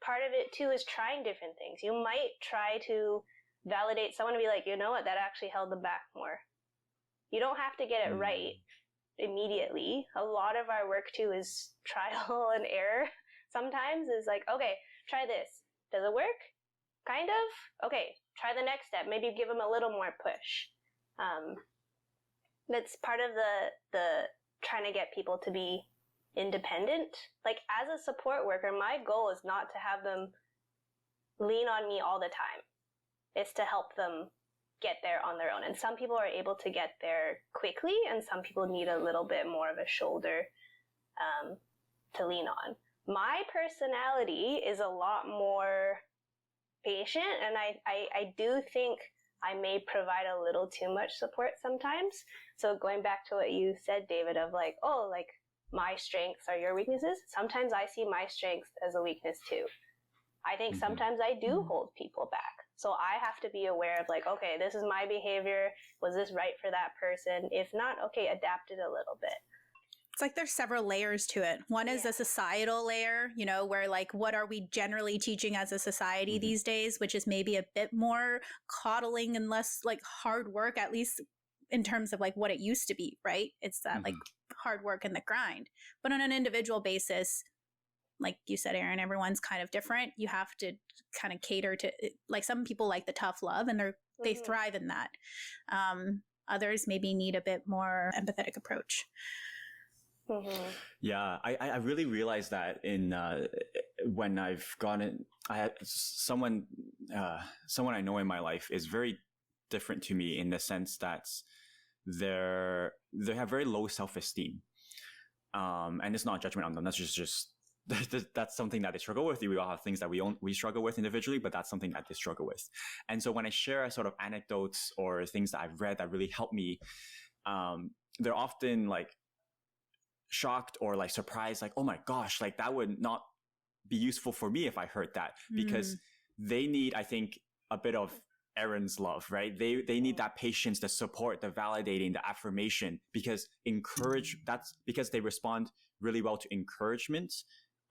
part of it too is trying different things. You might try to validate someone and be like, you know what, that actually held them back more. You don't have to get it right immediately. A lot of our work too is trial and error. Sometimes is like, okay, try this. Does it work? Kind of? Okay, try the next step. Maybe give them a little more push. That's part of the trying to get people to be independent. Like as a support worker, my goal is not to have them lean on me all the time. It's to help them get there on their own. And some people are able to get there quickly, and some people need a little bit more of a shoulder to lean on. My personality is a lot more patient, and I do think I may provide a little too much support sometimes. So going back to what you said, David, of like, oh, like my strengths are your weaknesses. Sometimes I see my strengths as a weakness too. I think sometimes I do hold people back. So I have to be aware of like, okay, this is my behavior. Was this right for that person? If not, okay, adapt it a little bit. It's like there's several layers to it. One is the societal layer, you know, where like, what are we generally teaching as a society these days, which is maybe a bit more coddling and less like hard work, at least in terms of like what it used to be, right? It's that like hard work and the grind. But on an individual basis, like you said, Erin, everyone's kind of different. You have to kind of cater to, like, some people like the tough love and they thrive in that. Others maybe need a bit more empathetic approach. Yeah, I really realized that in when I've gone in, I had someone I know in my life is very different to me in the sense that they have very low self-esteem, and it's not a judgment on them. That's just that's something that they struggle with. We all have things that we struggle with individually, but that's something that they struggle with. And so when I share sort of anecdotes or things that I've read that really helped me, they're often like shocked or like surprised, like, oh my gosh, like that would not be useful for me if I heard that, because they need, I think, a bit of Erin's love, right? They need that patience, the support, the validating, the affirmation, because that's because they respond really well to encouragement,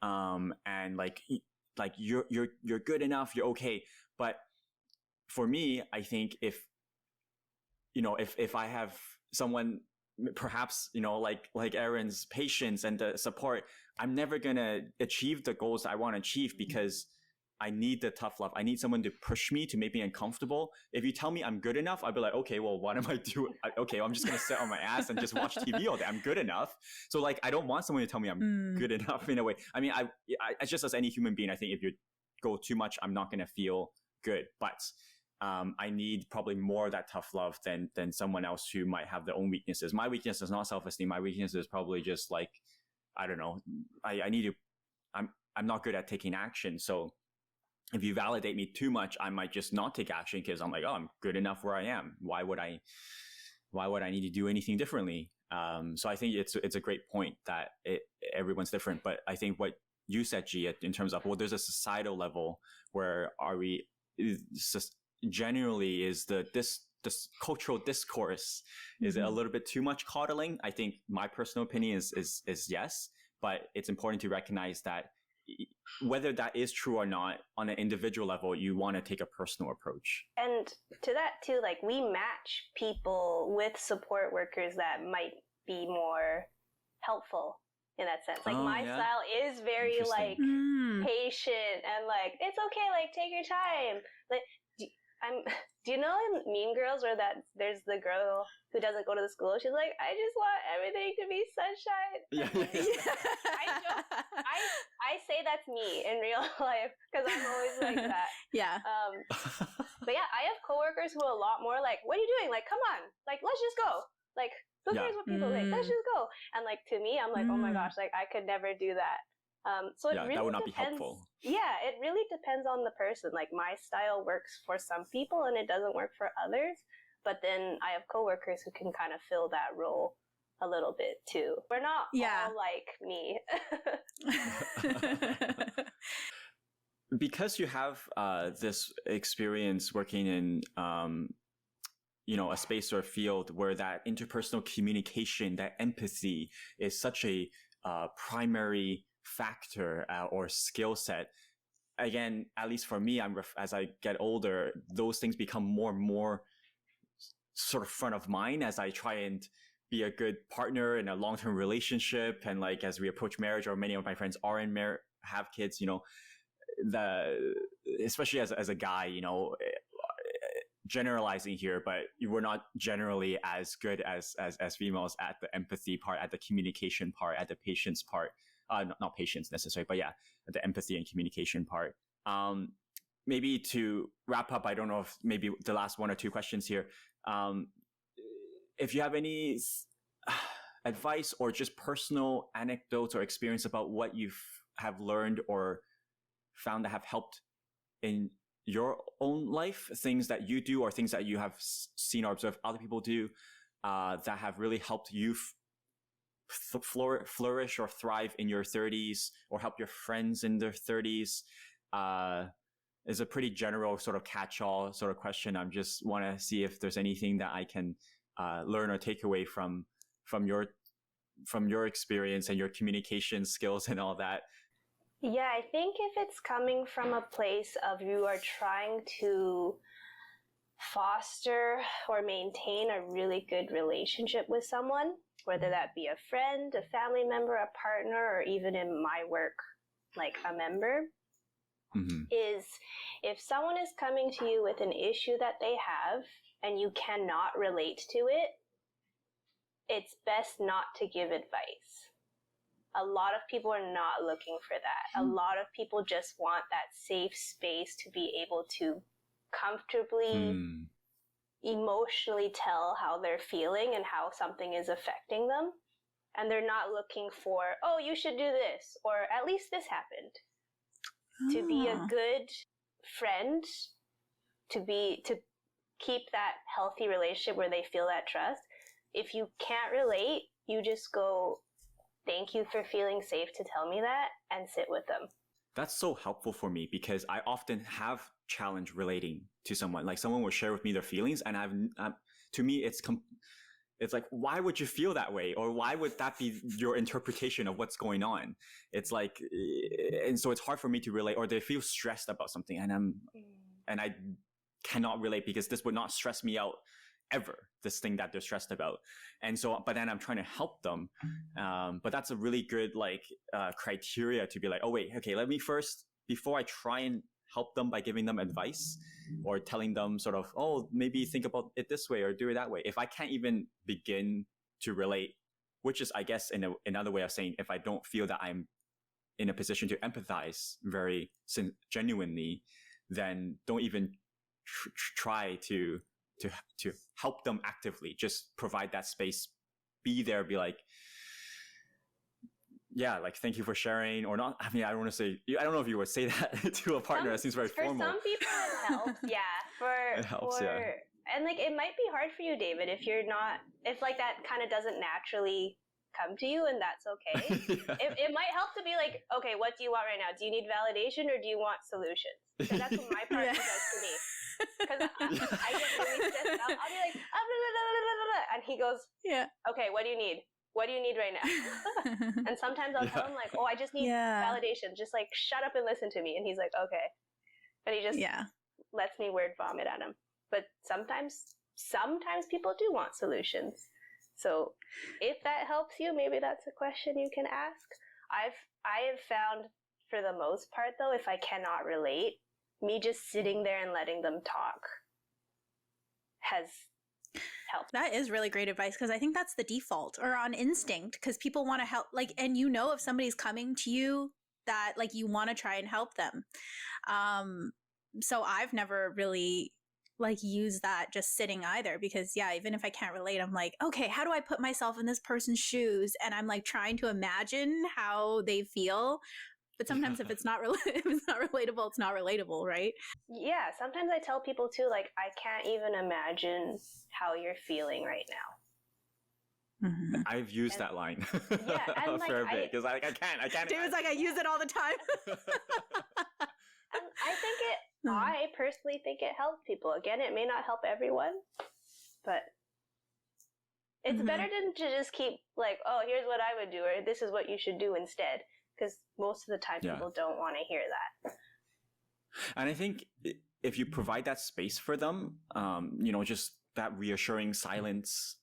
and like you're good enough, you're okay. But for me, I think if I have someone, perhaps, like Erin's patience and the support, I'm never going to achieve the goals that I want to achieve, because I need the tough love. I need someone to push me, to make me uncomfortable. If you tell me I'm good enough, I'll be like, okay, well, what am I doing? Okay, well, I'm just going to sit on my ass and just watch TV all day. I'm good enough. So like, I don't want someone to tell me I'm good enough in a way. I mean, I just as any human being, I think if you go too much, I'm not going to feel good. But I need probably more of that tough love than someone else who might have their own weaknesses. My weakness is not self-esteem. My weakness is probably just like, I don't know. I'm not good at taking action. So if you validate me too much, I might just not take action, because I'm like, oh, I'm good enough where I am. Why would I need to do anything differently? So I think it's a great point that everyone's different. But I think what you said, Gia, in terms of, well, there's a societal level where generally is this cultural discourse, is it a little bit too much coddling? I think my personal opinion is yes, but it's important to recognize that whether that is true or not, on an individual level, you want to take a personal approach. And to that too, like, we match people with support workers that might be more helpful in that sense. Like, my style is very like patient and like, it's okay, like, take your time. Like, do you know in Mean Girls where there's the girl who doesn't go to the school? She's like, I just want everything to be sunshine. I say that's me in real life, because I'm always like that. But yeah, I have coworkers who are a lot more like, what are you doing? Like, come on, like, let's just go. Like, who cares what people think? Let's just go. And like, to me, I'm like, oh my gosh, like, I could never do that. So it really that would not depends. be helpful. Yeah, it really depends on the person. Like, my style works for some people and it doesn't work for others. But then I have coworkers who can kind of fill that role a little bit too. We're not all like me. Because you have this experience working in a space or a field where that interpersonal communication, that empathy is such a primary factor or skill set. Again, at least for me, as I get older, those things become more and more sort of front of mind as I try and be a good partner in a long-term relationship. And like, as we approach marriage, or many of my friends are in marriage, have kids, especially as a guy, generalizing here, but we're not generally as good as females at the empathy part, at the communication part, at the patience part. Not patience necessarily, but yeah, the empathy and communication part. Maybe to wrap up, I don't know if maybe the last one or two questions here. If you have any advice or just personal anecdotes or experience about what you have learned or found that have helped in your own life, things that you do or things that you have seen or observed other people do that have really helped you flourish or thrive in your 30s, or help your friends in their 30s? Is a pretty general sort of catch-all sort of question. I just want to see if there's anything that I can learn or take away from your experience and your communication skills and all that. Yeah, I think if it's coming from a place of you are trying to foster or maintain a really good relationship with someone, whether that be a friend, a family member, a partner, or even in my work, like a member, is if someone is coming to you with an issue that they have and you cannot relate to it, it's best not to give advice. A lot of people are not looking for that. A lot of people just want that safe space to be able to comfortably, emotionally tell how they're feeling and how something is affecting them. And they're not looking for, oh, you should do this, or at least this happened. To be a good friend, to keep that healthy relationship where they feel that trust. If you can't relate, you just go, thank you for feeling safe to tell me that, and sit with them. That's so helpful for me, because I often have challenge relating to someone. Like, someone will share with me their feelings, and to me, it's like, why would you feel that way? Or why would that be your interpretation of what's going on? It's like, and so it's hard for me to relate, or they feel stressed about something, and I cannot relate, because this would not stress me out ever, this thing that they're stressed about. And so, but then I'm trying to help them. But that's a really good, criteria to be like, oh wait, okay, let me first, before I try and help them by giving them advice or telling them sort of, oh, maybe think about it this way or do it that way. If I can't even begin to relate, which is, I guess, another way of saying, if I don't feel that I'm in a position to empathize very genuinely, then don't even try to help them actively. Just provide that space, be there, be like, yeah, like, thank you for sharing, or not. I mean, I don't want to say, I don't know if you would say that to a partner. That seems very formal. For some people, it helps. Yeah. It helps, yeah. And like, it might be hard for you, David, if like that kind of doesn't naturally come to you, and that's okay. Yeah. It might help to be like, okay, what do you want right now? Do you need validation, or do you want solutions? Because that's what my partner does to me. Because I get really stressed out. I'll be like, blah, blah, blah, blah, blah, blah, and he goes, yeah, okay, what do you need? What do you need right now? And sometimes I'll tell him like, oh, I just need validation. Just like, shut up and listen to me. And he's like, okay. And he just lets me word vomit at him. But sometimes people do want solutions. So if that helps you, maybe that's a question you can ask. I have found, for the most part though, if I cannot relate, me just sitting there and letting them talk has helped. That is really great advice, because I think that's the default, or on instinct, because people want to help, like, and you know, if somebody's coming to you that like you want to try and help them. So I've never really like used that just sitting either, because even if I can't relate, I'm like, okay, how do I put myself in this person's shoes? And I'm like trying to imagine how they feel. But sometimes if it's not relatable, it's not relatable, right? Yeah, sometimes I tell people too, like, I can't even imagine how you're feeling right now. Mm-hmm. I've used that line a fair bit, because I can't. David's like, I use it all the time. And I personally think it helps people. Again, it may not help everyone, but it's better than to just keep like, oh, here's what I would do, or this is what you should do instead. Because most of the time people don't want to hear that. And I think if you provide that space for them, just that reassuring silence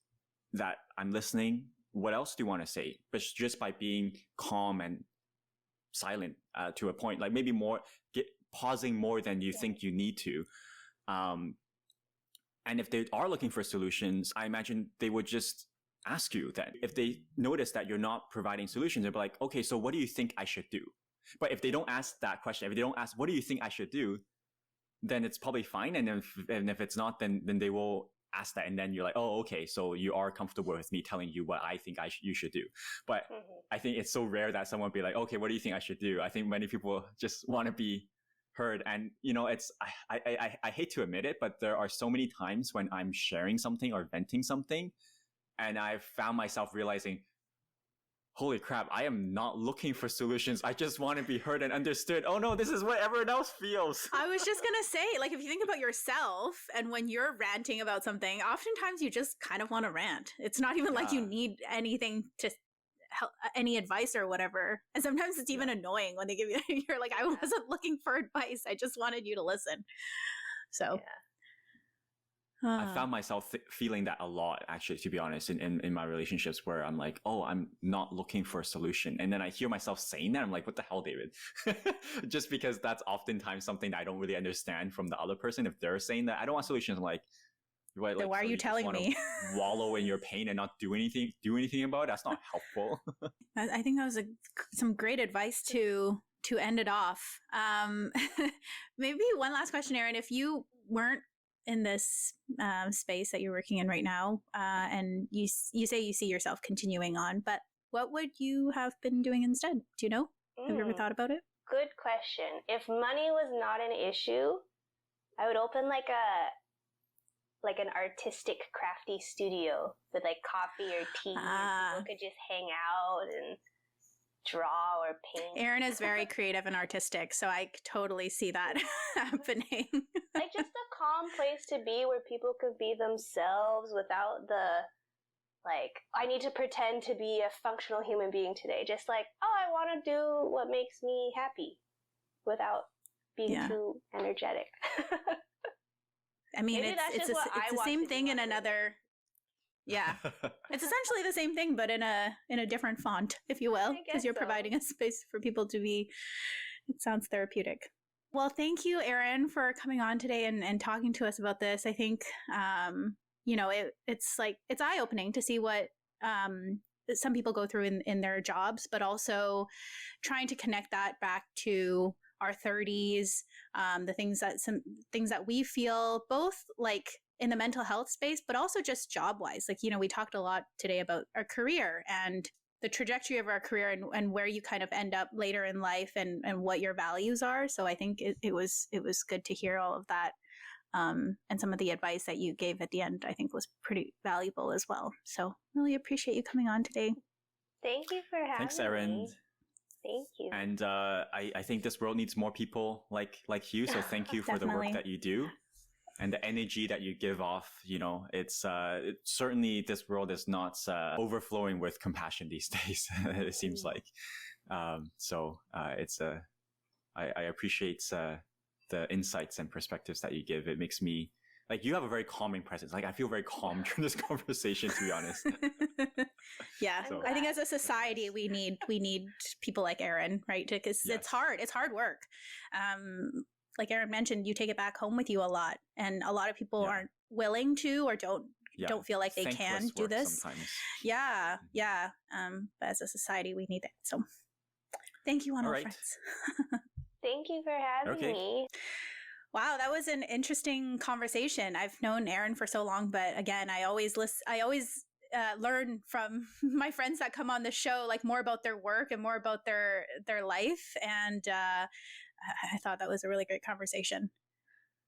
that I'm listening, what else do you want to say? But just by being calm and silent to a point, like maybe pausing more than you think you need to. And if they are looking for solutions, I imagine they would just ask you then. If they notice that you're not providing solutions, they'll be like, okay, so what do you think I should do? But if they don't ask that question, if they don't ask, what do you think I should do? Then it's probably fine. And if it's not, then they will ask that. And then you're like, oh, okay, so you are comfortable with me telling you what I think you should do. But I think it's so rare that someone would be like, okay, what do you think I should do? I think many people just want to be heard. And it's I hate to admit it, but there are so many times when I'm sharing something or venting something, and I've found myself realizing, holy crap, I am not looking for solutions. I just want to be heard and understood. Oh no, this is what everyone else feels. I was just going to say, like, if you think about yourself and when you're ranting about something, oftentimes you just kind of want to rant. It's not even like you need anything to help, any advice or whatever. And sometimes it's even annoying when they give you, you're like, I wasn't looking for advice. I just wanted you to listen. So. I found myself feeling that a lot, actually, to be honest, in my relationships, where I'm like, oh, I'm not looking for a solution. And then I hear myself saying that. I'm like, what the hell, David? Just because that's oftentimes something that I don't really understand from the other person. If they're saying that, I don't want solutions, I'm like, why are you telling me? Wallow in your pain and not do anything about it? That's not helpful. I think that was some great advice to end it off. Maybe one last question, Erin. If you weren't in this space that you're working in right now, and you say you see yourself continuing on, but what would you have been doing instead? Do you know? Have you ever thought about it? Good question. If money was not an issue, I would open like an artistic, crafty studio with like coffee or tea. People could just hang out and draw or paint. Erin is very creative and artistic, so I totally see that happening. Like just a calm place to be where people could be themselves without the, like, I need to pretend to be a functional human being today. Just like, oh, I want to do what makes me happy without being too energetic. I mean, it's the same thing in another. Yeah, it's essentially the same thing, but in a different font, if you will, because you're providing a space for people to be. It sounds therapeutic. Well, thank you, Erin, for coming on today and talking to us about this. I think, it's eye-opening to see what some people go through in their jobs, but also trying to connect that back to our 30s, the things that we feel both like in the mental health space, but also just job-wise. Like, we talked a lot today about our career and the trajectory of our career and where you kind of end up later in life and what your values are. So I think it was good to hear all of that. And some of the advice that you gave at the end, I think was pretty valuable as well. So really appreciate you coming on today. Thank you for having me. Thanks, Erin. Thank you. And I think this world needs more people like you. So thank you for the work that you do. And the energy that you give off, it's certainly this world is not overflowing with compassion these days. It seems like, it's I appreciate the insights and perspectives that you give. It makes me like you have a very calming presence. Like I feel very calm during this conversation, to be honest. Yeah, so. I think as a society we need people like Erin, right? Because it's hard. It's hard work. Like Erin mentioned, you take it back home with you a lot, and a lot of people aren't willing to or don't feel like they can do this. Sometimes. Yeah. But as a society, we need that. So, thank you, all friends. Thank you for having me. Wow, that was an interesting conversation. I've known Erin for so long, but again, I always learn from my friends that come on the show, like more about their work and more about their life. And I thought that was a really great conversation.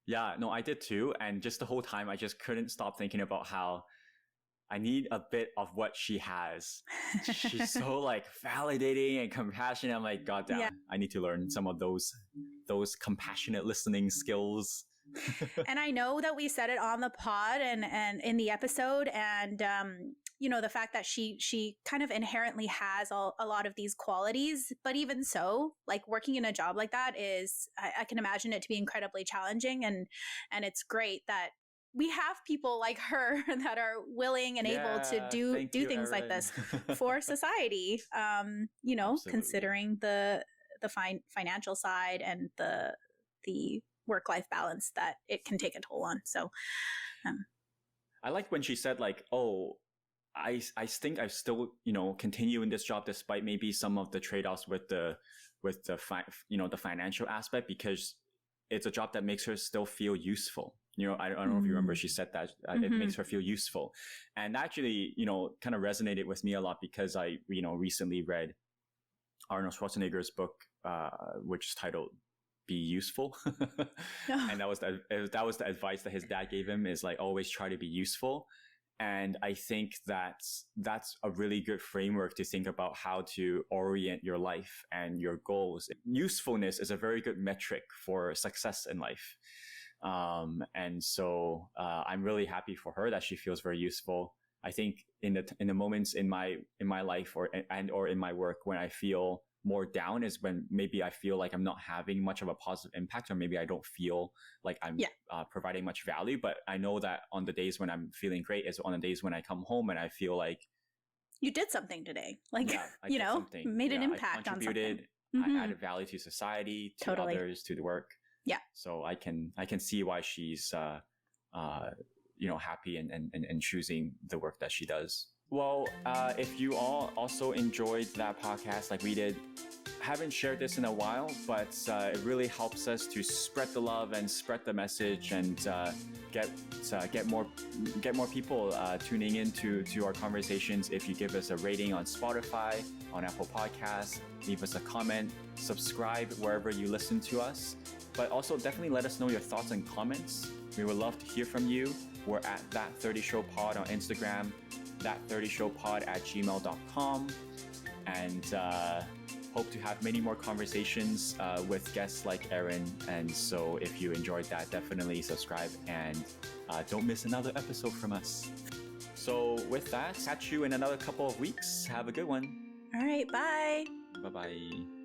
Yeah, no, I did too. And just the whole time, I just couldn't stop thinking about how I need a bit of what she has. She's so like validating and compassionate. I'm like, God damn, I need to learn some of those compassionate listening skills. And I know that we said it on the pod and in the episode, and the fact that she kind of inherently has a lot of these qualities, but even so, like working in a job like that is, I can imagine it to be incredibly challenging, and it's great that we have people like her that are willing and able to do things Erin. like this for society. Considering the financial side and the work-life balance that it can take a toll on. So I like when she said like, oh, I think I still, continue in this job despite maybe some of the trade-offs with the financial aspect, because it's a job that makes her still feel useful. I don't know if you remember, she said that it makes her feel useful. And actually, kind of resonated with me a lot because I, recently read Arnold Schwarzenegger's book, which is titled be useful. And that was the advice that his dad gave him, is like always try to be useful. And I think that's a really good framework to think about how to orient your life and your goals. Usefulness is a very good metric for success in life. And so I'm really happy for her that she feels very useful. I think in the moments in my life or in my work when I feel more down is when maybe I feel like I'm not having much of a positive impact, or maybe I don't feel like I'm providing much value. But I know that on the days when I'm feeling great is on the days when I come home and I feel like you did something today. Like, I did something. Made an impact I contributed, on something. I added value to society, to Totally. others, to the work. Yeah. So I can see why she's happy and choosing the work that she does. Well, if you all also enjoyed that podcast like we did, haven't shared this in a while, but it really helps us to spread the love and spread the message and get more people tuning into our conversations. If you give us a rating on Spotify, on Apple Podcasts, leave us a comment, subscribe wherever you listen to us. But also definitely let us know your thoughts and comments. We would love to hear from you. We're at That 30 Show Pod on Instagram, that30showpod@gmail.com, and hope to have many more conversations with guests like Erin. And so if you enjoyed that, definitely subscribe and don't miss another episode from us. So with that, catch you in another couple of weeks. Have a good one. All right, bye. Bye-bye.